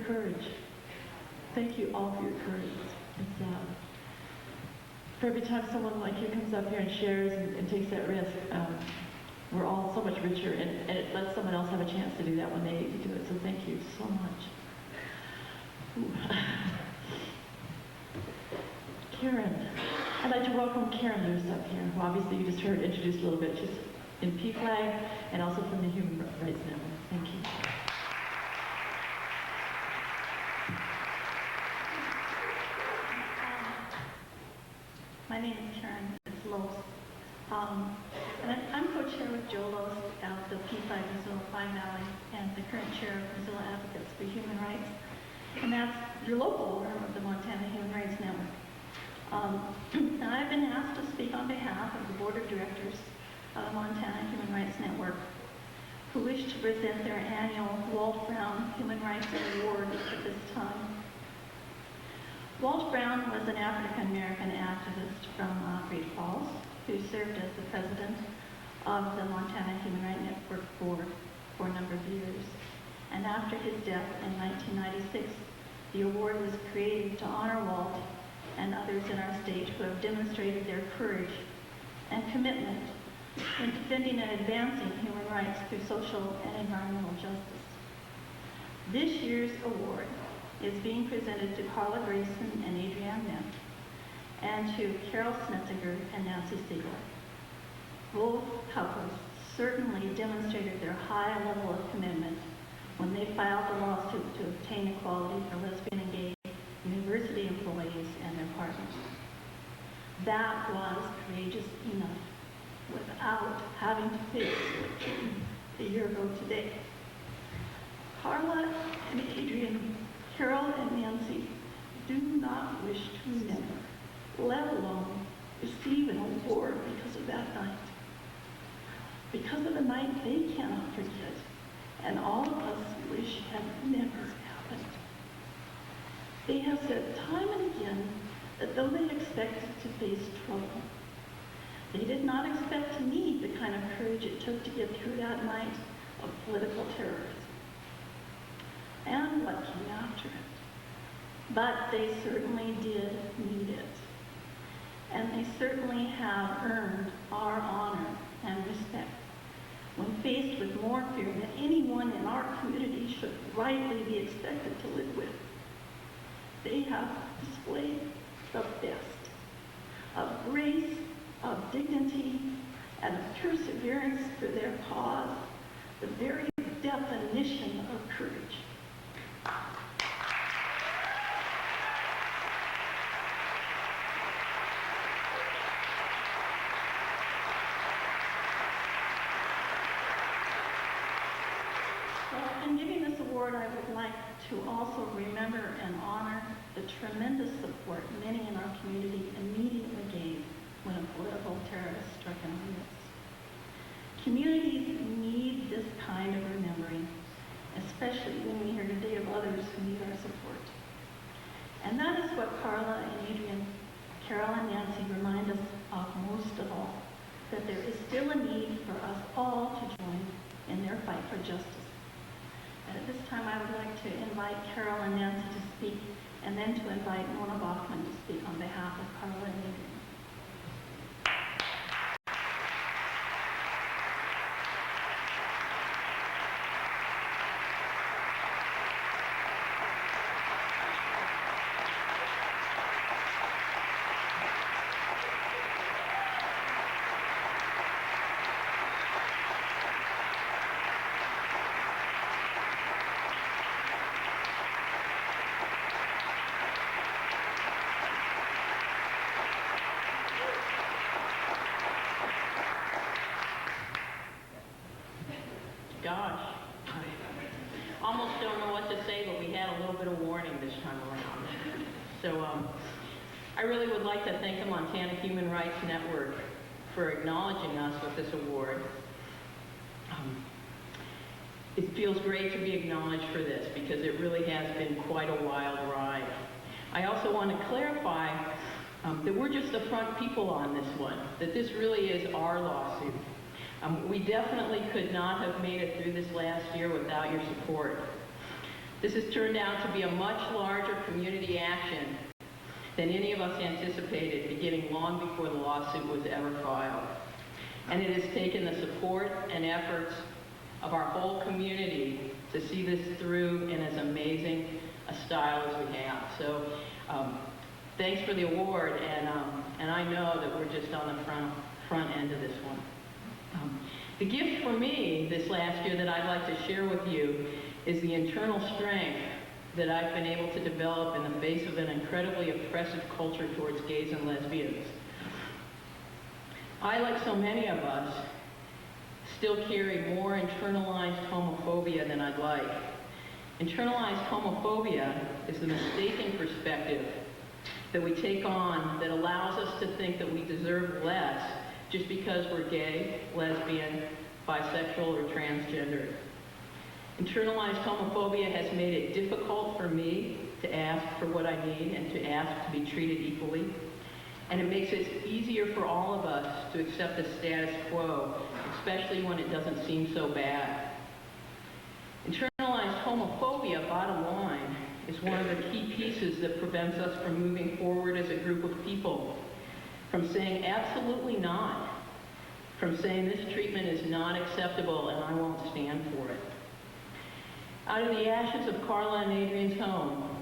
Speaker 1: courage. Thank you all for your courage. It's, for every time someone like you comes up here and shares and takes that risk, we're all so much richer, and it lets someone else have a chance to do that when they do it. So thank you so much. Ooh. Karen. I'd like to welcome Karen Lewis up here, who obviously you just heard introduced a little bit. She's in PFLAG and also from the Human Rights Network. Thank you.
Speaker 2: My name is Karen Los. And I'm co-chair with Joe Los of the P5 Missoula 5 Valley and the current chair of Missoula Advocates for Human Rights. And that's your local arm of the Montana Human Rights Network. And I've been asked to speak on behalf of the board of directors of the Montana Human Rights Network, who wish to present their annual Walt Brown Human Rights Award at this time. Walt Brown was an African-American activist from Great Falls who served as the president of the Montana Human Rights Network Board for a number of years. And after his death in 1996, the award was created to honor Walt and others in our state who have demonstrated their courage and commitment in defending and advancing human rights through social and environmental justice. This year's award is being presented to Carla Grayson and Adrienne Nett, and to Carol Snetziger and Nancy Siegel. Both couples certainly demonstrated their high level of commitment when they filed the lawsuit to obtain equality for lesbian and gay university employees and their partners. That was courageous enough without having to face a year ago today. Carla and Adrienne, Carol and Nancy do not wish to remember, let alone receive an award because of that night. Because of a night they cannot forget, and all of us wish had never happened. They have said time and again that though they expected to face trouble, they did not expect to need the kind of courage it took to get through that night of political terrorism and what came after it. But they certainly did need it. And they certainly have earned our honor and respect when faced with more fear than anyone in our community should rightly be expected to live with. They have displayed the best of grace, of dignity, and of perseverance for their cause, the very definition of courage. In giving this award, I would like to also remember and honor the tremendous support many in our community immediately gave when a political terrorist struck in our midst. Communities need this kind of remembering, especially when we hear today of others who need our support. And that is what Carla and Adrienne, Carol and Nancy remind us of most of all, that there is still a need for us all to join in their fight for justice. And at this time, I would like to invite Carol and Nancy to speak, and then to invite Mona Bachman to speak on behalf of Carla and Adrienne.
Speaker 11: Gosh, I almost don't know what to say, but we had a little bit of warning this time around. So I really would like to thank the Montana Human Rights Network for acknowledging us with this award. It feels great to be acknowledged for this because it really has been quite a wild ride. I also want to clarify that we're just the front people on this one, that this really is our lawsuit. We definitely could not have made it through this last year without your support. This has turned out to be a much larger community action than any of us anticipated, beginning long before the lawsuit was ever filed. And it has taken the support and efforts of our whole community to see this through in as amazing a style as we have. So thanks for the award, and I know that we're just on the front end of this one. The gift for me this last year that I'd like to share with you is the internal strength that I've been able to develop in the face of an incredibly oppressive culture towards gays and lesbians. I, like so many of us, still carry more internalized homophobia than I'd like. Internalized homophobia is the mistaken perspective that we take on that allows us to think that we deserve less just because we're gay, lesbian, bisexual, or transgendered. Internalized homophobia has made it difficult for me to ask for what I need and to ask to be treated equally. And it makes it easier for all of us to accept the status quo, especially when it doesn't seem so bad. Internalized homophobia, bottom line, is one of the key pieces that prevents us from moving forward as a group of people, from saying absolutely not, from saying this treatment is not acceptable and I won't stand for it. Out of the ashes of Carla and Adrian's home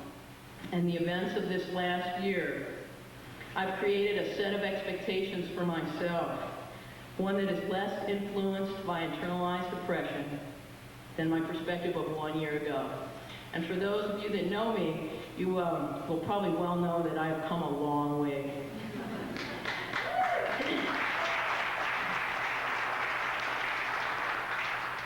Speaker 11: and the events of this last year, I've created a set of expectations for myself, one that is less influenced by internalized oppression than my perspective of 1 year ago. And for those of you that know me, you will probably well know that I have come a long way.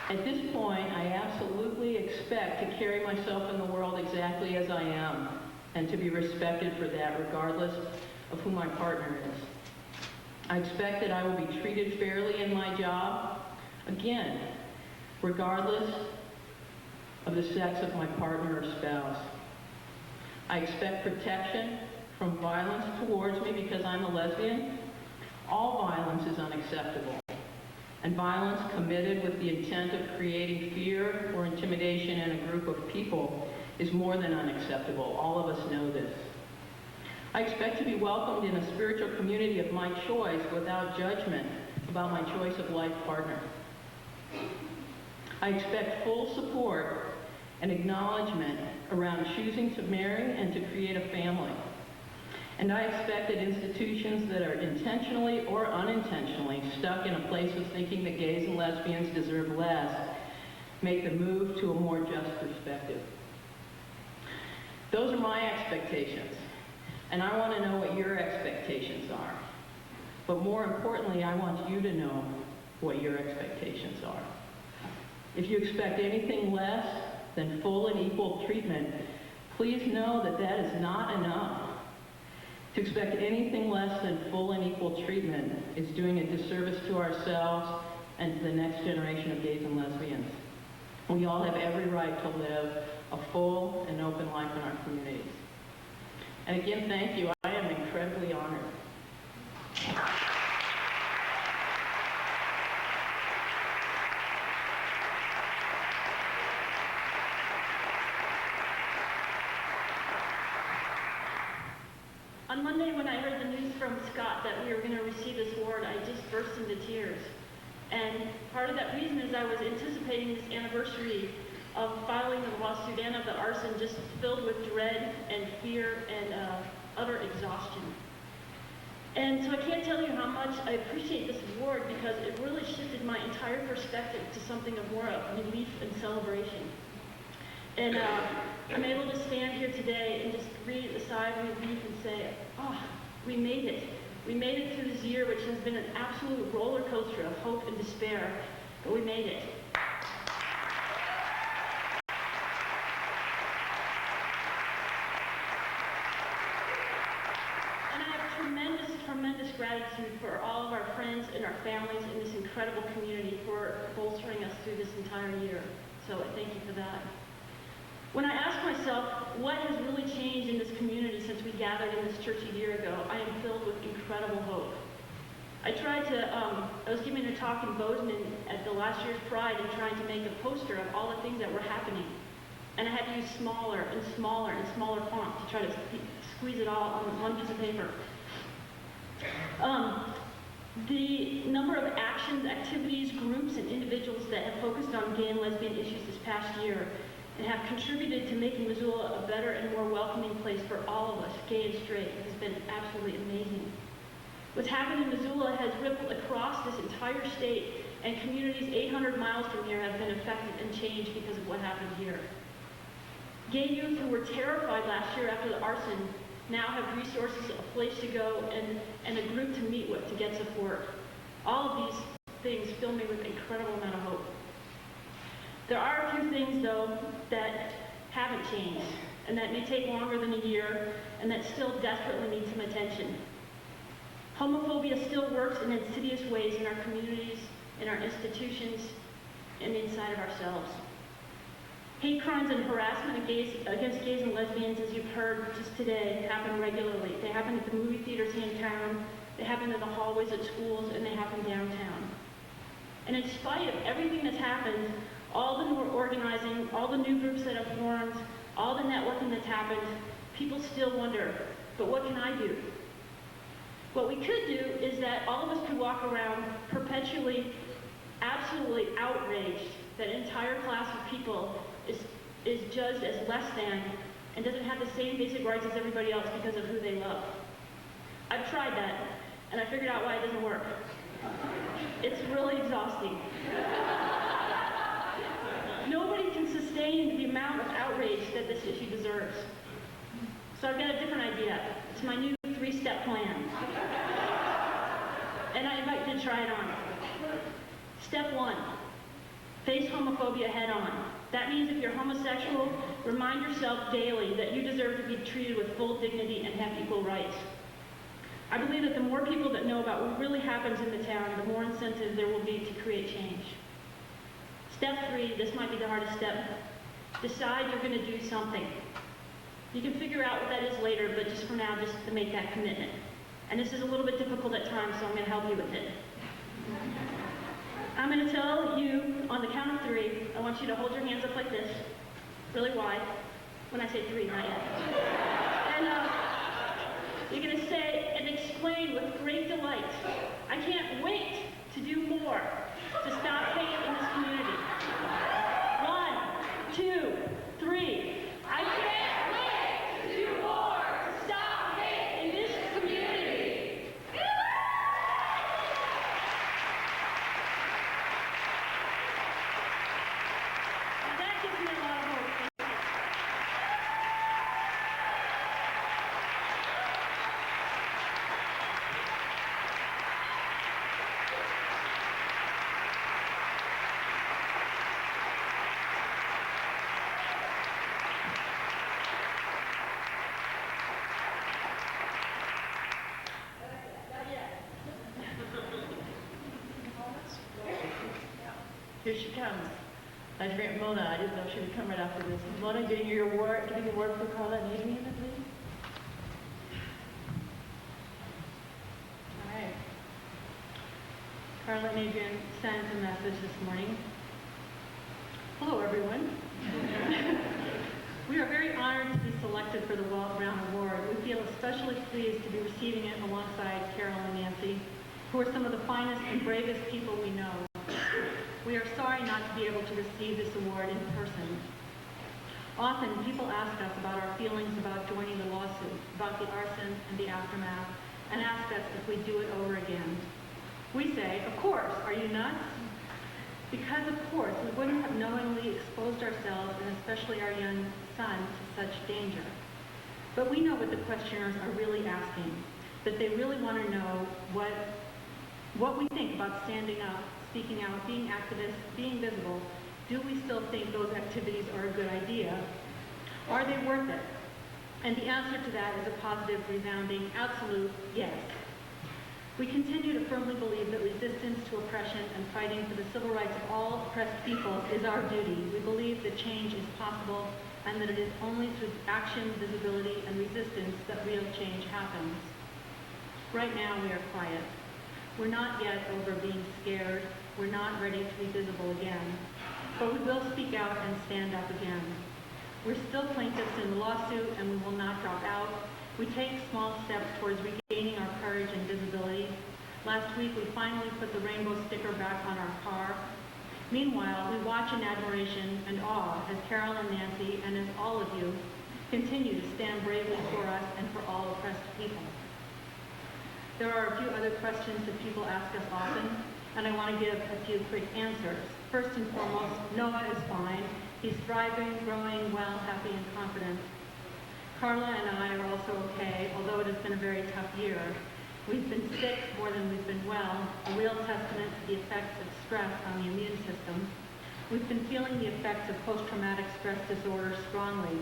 Speaker 11: At this point, I absolutely expect to carry myself in the world exactly as I am, and to be respected for that, regardless of who my partner is. I expect that I will be treated fairly in my job, again, regardless of the sex of my partner or spouse. I expect protection from violence towards me because I'm a lesbian. All violence is unacceptable, and violence committed with the intent of creating fear or intimidation in a group of people is more than unacceptable. All of us know this. I expect to be welcomed in a spiritual community of my choice without judgment about my choice of life partner. I expect full support and acknowledgement around choosing to marry and to create a family. And I expect that institutions that are intentionally or unintentionally stuck in a place of thinking that gays and lesbians deserve less make the move to a more just perspective. Those are my expectations, and I want to know what your expectations are. But more importantly, I want you to know what your expectations are. If you expect anything less than full and equal treatment, please know that that is not enough. To expect anything less than full and equal treatment is doing a disservice to ourselves and to the next generation of gays and lesbians. We all have every right to live a full and open life in our communities. And again, thank you. I am incredibly honored.
Speaker 12: On Monday, when I heard the news from Scott that we were going to receive this award, I just burst into tears. And part of that reason is I was anticipating this anniversary of filing the lawsuit and of the arson, just filled with dread and fear and utter exhaustion. And so I can't tell you how much I appreciate this award, because it really shifted my entire perspective to something of more of relief and celebration. And I'm able to stand here today and just breathe a sigh of relief and say, oh, we made it. We made it through this year, which has been an absolute roller coaster of hope and despair, but we made it. And I have tremendous, tremendous gratitude for all of our friends and our families in this incredible community for bolstering us through this entire year. So I thank you for that. When I ask myself what has really changed in this community since we gathered in this church a year ago, I am filled with incredible hope. I was giving a talk in Bozeman at the last year's Pride and trying to make a poster of all the things that were happening. And I had to use smaller and smaller and smaller font to try to squeeze it all on one piece of paper. The number of actions, activities, groups, and individuals that have focused on gay and lesbian issues this past year and have contributed to making Missoula a better and more welcoming place for all of us, gay and straight, has been absolutely amazing. What's happened in Missoula has rippled across this entire state, and communities 800 miles from here have been affected and changed because of what happened here. Gay youth who were terrified last year after the arson now have resources, a place to go, and a group to meet with to get support. All of these things fill me with an incredible amount of hope. There are a few things, though, that haven't changed, and that may take longer than a year, and that still desperately need some attention. Homophobia still works in insidious ways in our communities, in our institutions, and inside of ourselves. Hate crimes and harassment against gays and lesbians, as you've heard just today, happen regularly. They happen at the movie theaters here in town, they happen in the hallways at schools, and they happen downtown. And in spite of everything that's happened, all the new organizing, all the new groups that have formed, all the networking that's happened, people still wonder, but what can I do? What we could do is that all of us could walk around perpetually, absolutely outraged that an entire class of people is judged as less than and doesn't have the same basic rights as everybody else because of who they love. I've tried that, and I figured out why it doesn't work. It's really exhausting. Nobody can sustain the amount of outrage that this issue deserves. So I've got a different idea. It's my new 3-step plan. And I invite you to try it on. Step 1, face homophobia head on. That means if you're homosexual, remind yourself daily that you deserve to be treated with full dignity and have equal rights. I believe that the more people that know about what really happens in the town, the more incentive there will be to create change. Step 3, this might be the hardest step. Decide you're going to do something. You can figure out what that is later, but just for now, just to make that commitment. And this is a little bit difficult at times, so I'm going to help you with it. I'm going to tell you on the count of 3, I want you to hold your hands up like this, really wide. When I say 3, not yet. And you're going to say and explain with great delight, I can't wait to do more to stop hate in this community. 1, 2, 3. I can't wait to do more to stop hate in this community. And that gives me a lot of hope.
Speaker 1: Here she comes. My friend Mona, I didn't know she would come right after this. Mona, giving your award for Carla and Adrian, please.
Speaker 13: All right. Carla and Adrian sent a message this morning. Hello, everyone. We are very honored to be selected for the Walt Brown Award. We feel especially pleased to be receiving it alongside Carol and Nancy, who are some of the finest and bravest people we know. We are sorry not to be able to receive this award in person. Often, people ask us about our feelings about joining the lawsuit, about the arson and the aftermath, and ask us if we do it over again. We say, of course, are you nuts? Because, of course, we wouldn't have knowingly exposed ourselves, and especially our young son, to such danger. But we know what the questioners are really asking, that they really want to know what we think about standing up, speaking out, being activists, being visible. Do we still think those activities are a good idea? Are they worth it? And the answer to that is a positive, resounding, absolute yes. We continue to firmly believe that resistance to oppression and fighting for the civil rights of all oppressed people is our duty. We believe that change is possible and that it is only through action, visibility, and resistance that real change happens. Right now, we are quiet. We're not yet over being scared. We're not ready to be visible again. But we will speak out and stand up again. We're still plaintiffs in the lawsuit, and we will not drop out. We take small steps towards regaining our courage and visibility. Last week, we finally put the rainbow sticker back on our car. Meanwhile, we watch in admiration and awe as Carol and Nancy, and as all of you, continue to stand bravely for us and for all oppressed people. There are a few other questions that people ask us often, and I want to give a few quick answers. First and foremost, Noah is fine. He's thriving, growing, well, happy, and confident. Carla and I are also okay, although it has been a very tough year. We've been sick more than we've been well, a real testament to the effects of stress on the immune system. We've been feeling the effects of post-traumatic stress disorder strongly,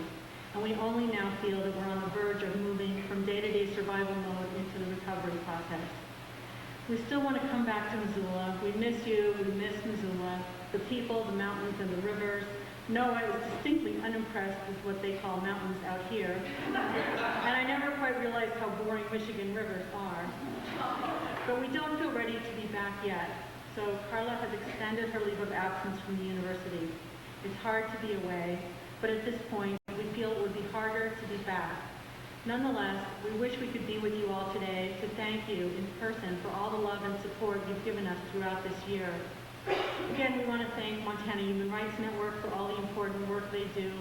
Speaker 13: and we only now feel that we're on the verge of moving from day-to-day survival mode into the recovery process. We still want to come back to Missoula. We miss you, we miss Missoula, the people, the mountains, and the rivers. Noah is distinctly unimpressed with what they call mountains out here, and I never quite realized how boring Michigan rivers are. But we don't feel ready to be back yet, so Carla has extended her leave of absence from the university. It's hard to be away, but at this point, we feel it would be harder to be back. Nonetheless, we wish we could be with you all today to thank you in person for all the love and support you've given us throughout this year. Again, we want to thank Montana Human Rights Network for all the important work they do,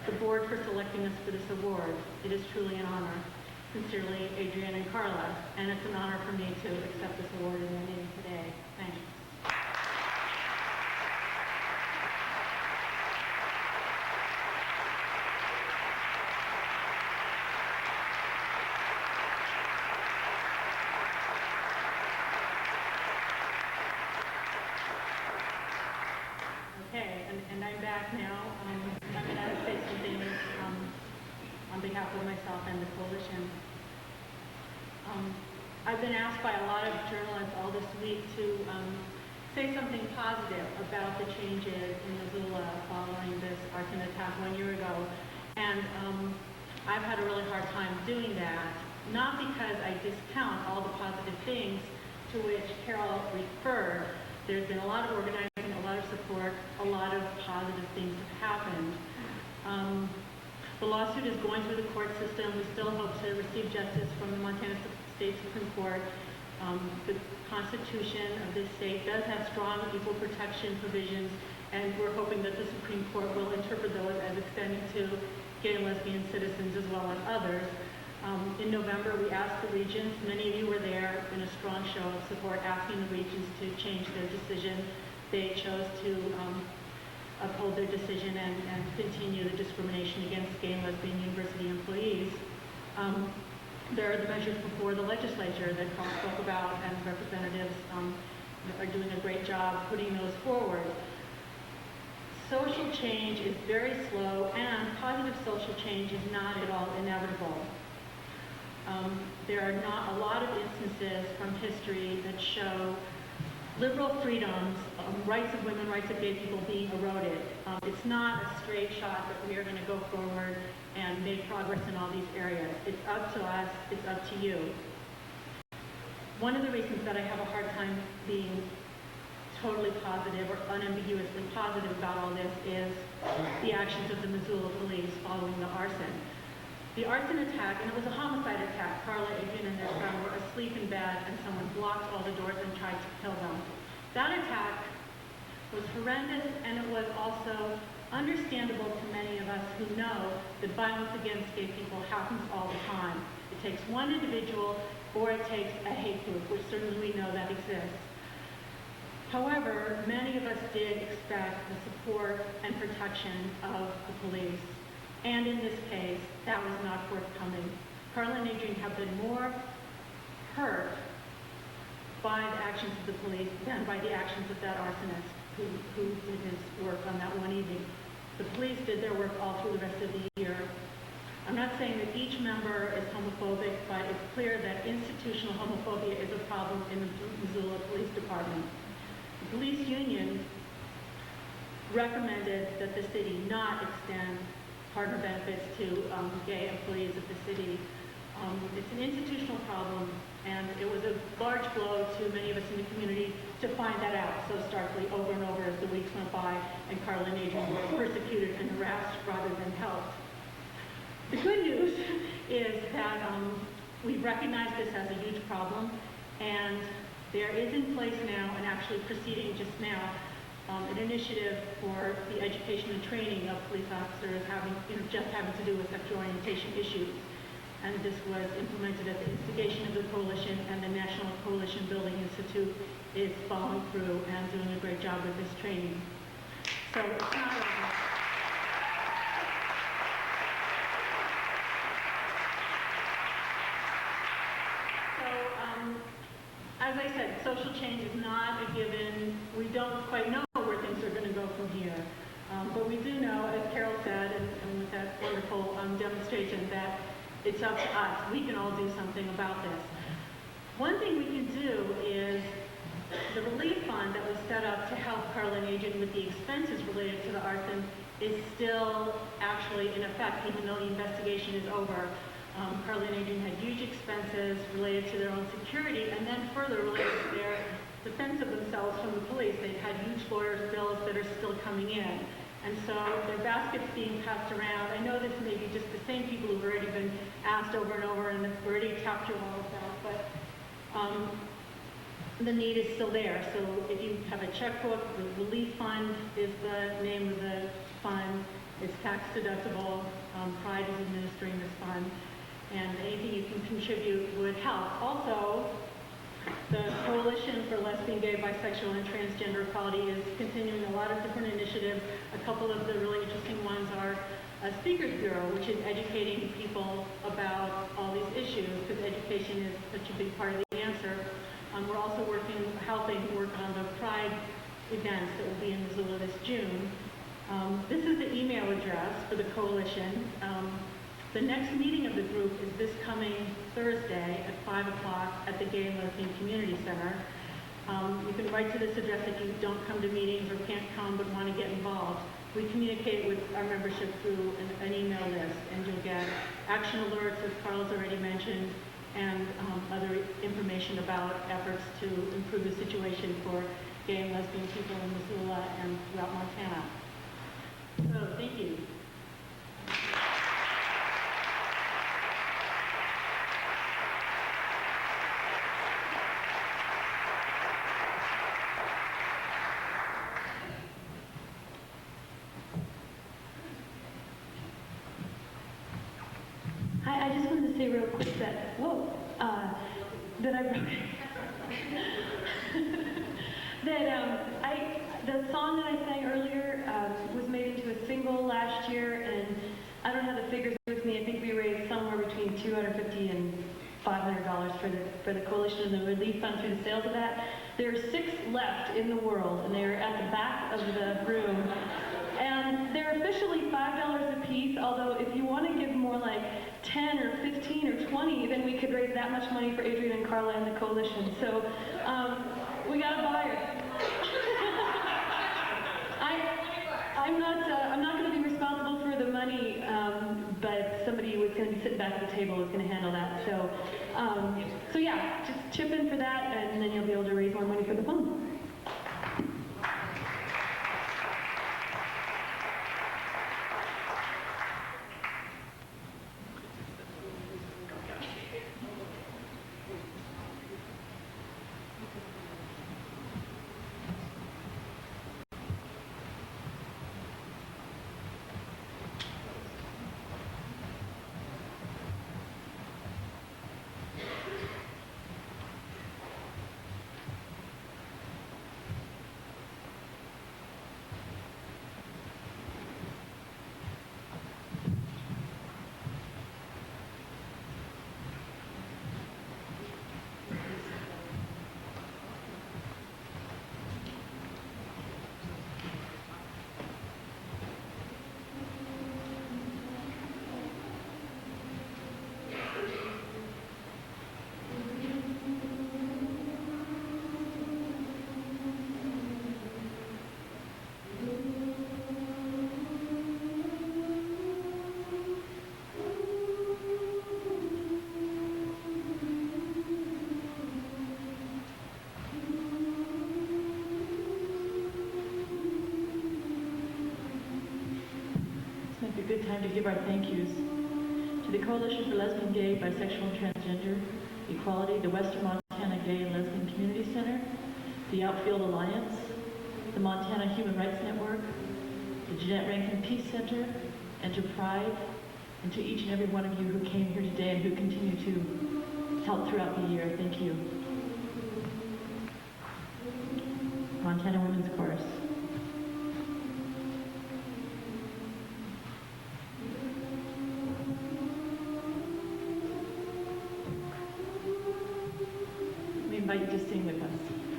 Speaker 13: the board for selecting us for this award. It is truly an honor. Sincerely, Adrienne and Carla, and it's an honor for me to accept this award in your name today. Thanks. Okay, and I'm back now. I'm going to say some things on behalf of myself and the coalition. I've been asked by a lot of journalists all this week to say something positive about the changes in Missoula following this arson attack 1 year ago. And I've had a really hard time doing that, not because I discount all the positive things to which Carol referred. There's been a lot of organizing, a lot of support, a lot of positive things have happened. The lawsuit is going through the court system. We still hope to receive justice from the Montana State Supreme Court. The Constitution of this state does have strong equal protection provisions, and we're hoping that the Supreme Court will interpret those as extending to gay and lesbian citizens as well as others. In November, we asked the regents, many of you were there, in a strong show of support, asking the regents to change their decision. They chose to uphold their decision and continue the discrimination against gay and lesbian university employees. There are the measures before the legislature that Carl spoke about, and representatives are doing a great job putting those forward. Social change is very slow, and positive social change is not at all inevitable. There are not a lot of instances from history that show liberal freedoms, rights of women, rights of gay people being eroded. It's not a straight shot that we are going to go forward and make progress in all these areas. It's up to us, it's up to you. One of the reasons that I have a hard time being totally positive or unambiguously positive about all this is the actions of the Missoula police following the arson. The arson attack, and it was a homicide attack. Carla, Adrienne, and their son were asleep in bed, and someone blocked all the doors and tried to kill them. That attack was horrendous, and it was also understandable to many of us who know that violence against gay people happens all the time. It takes one individual, or it takes a hate group, which certainly we know that exists. However, many of us did expect the support and protection of the police. And in this case, that was not forthcoming. Carla and Adrienne have been more hurt by the actions of the police than by the actions of that arsonist who did his work on that one evening. The police did their work all through the rest of the year. I'm not saying that each member is homophobic, but it's clear that institutional homophobia is a problem in the Missoula Police Department. The police union recommended that the city not extend partner benefits to gay employees of the city. It's an institutional problem, and it was a large blow to many of us in the community to find that out so starkly over and over as the weeks went by and Carla and Adrian were persecuted and harassed rather than helped. The good news is that we've recognized this as a huge problem, and there is in place now, and actually proceeding just now, an initiative for the education and training of police officers just having to do with sexual orientation issues. And this was implemented at the instigation of the coalition, and the National Coalition Building Institute is following through and doing a great job with this training. So it's not over. As I said, social change is not a given. We don't quite know where things are going to go from here. But we do know, as Carol said, and with that wonderful demonstration, that it's up to us. We can all do something about this. One thing we can do is the relief fund that was set up to help Carla and Adrian with the expenses related to the arson is still actually in effect, even though the investigation is over. Carla and Adrian had huge expenses related to their own security, and then further related to their defense of themselves from the police. They've had huge lawyers' bills that are still coming in. And so their baskets being passed around. I know this may be just the same people who've already been asked over and over, and have already tapped through all of that, but the need is still there. So if you have a checkbook, the relief fund is the name of the fund. It's tax deductible. Pride is administering this fund. And anything you can contribute would help. Also, the Coalition for Lesbian, Gay, Bisexual, and Transgender Equality is continuing a lot of different initiatives. A couple of the really interesting ones are a Speakers Bureau, which is educating people about all these issues, because education is such a big part of the answer. We're also helping work on the Pride events that will be in Missoula this June. This is the email address for the coalition. The next meeting of the group is this coming Thursday at 5 o'clock at the Gay and Lesbian Community Center. You can write to this address if you don't come to meetings or can't come but want to get involved. We communicate with our membership through an email list, and you'll get action alerts, as Carl's already mentioned, and other information about efforts to improve the situation for gay and lesbian people in Missoula and throughout Montana. So, thank you.
Speaker 3: Hi, I just wanted to say real quick that, the song that I sang earlier was made into a single last year, and I don't have the figures with me. I think we raised somewhere between $250 and $500 for the coalition and the relief fund through the sales of that. There are 6 left in the world, and they are at the back of the room. And they're officially $5 a piece, although if you want to give more like 10 or 15 or 20, then we could raise that much money for Adrian and Carla and the coalition. So we got a buyer. I'm not going to be responsible for the money, but somebody who's going to be sitting back at the table is going to handle that. So yeah, just chip in for that, and then you'll be able to raise more money for the fund.
Speaker 1: time to give our thank yous to the Coalition for Lesbian, Gay, Bisexual, and Transgender Equality, the Western Montana Gay and Lesbian Community Center, the Outfield Alliance, the Montana Human Rights Network, the Jeanette Rankin Peace Center, and to Pride, and to each and every one of you who came here today and who continue to help throughout the year. Thank you. Montana Women's Chorus. We invite you to sing with us.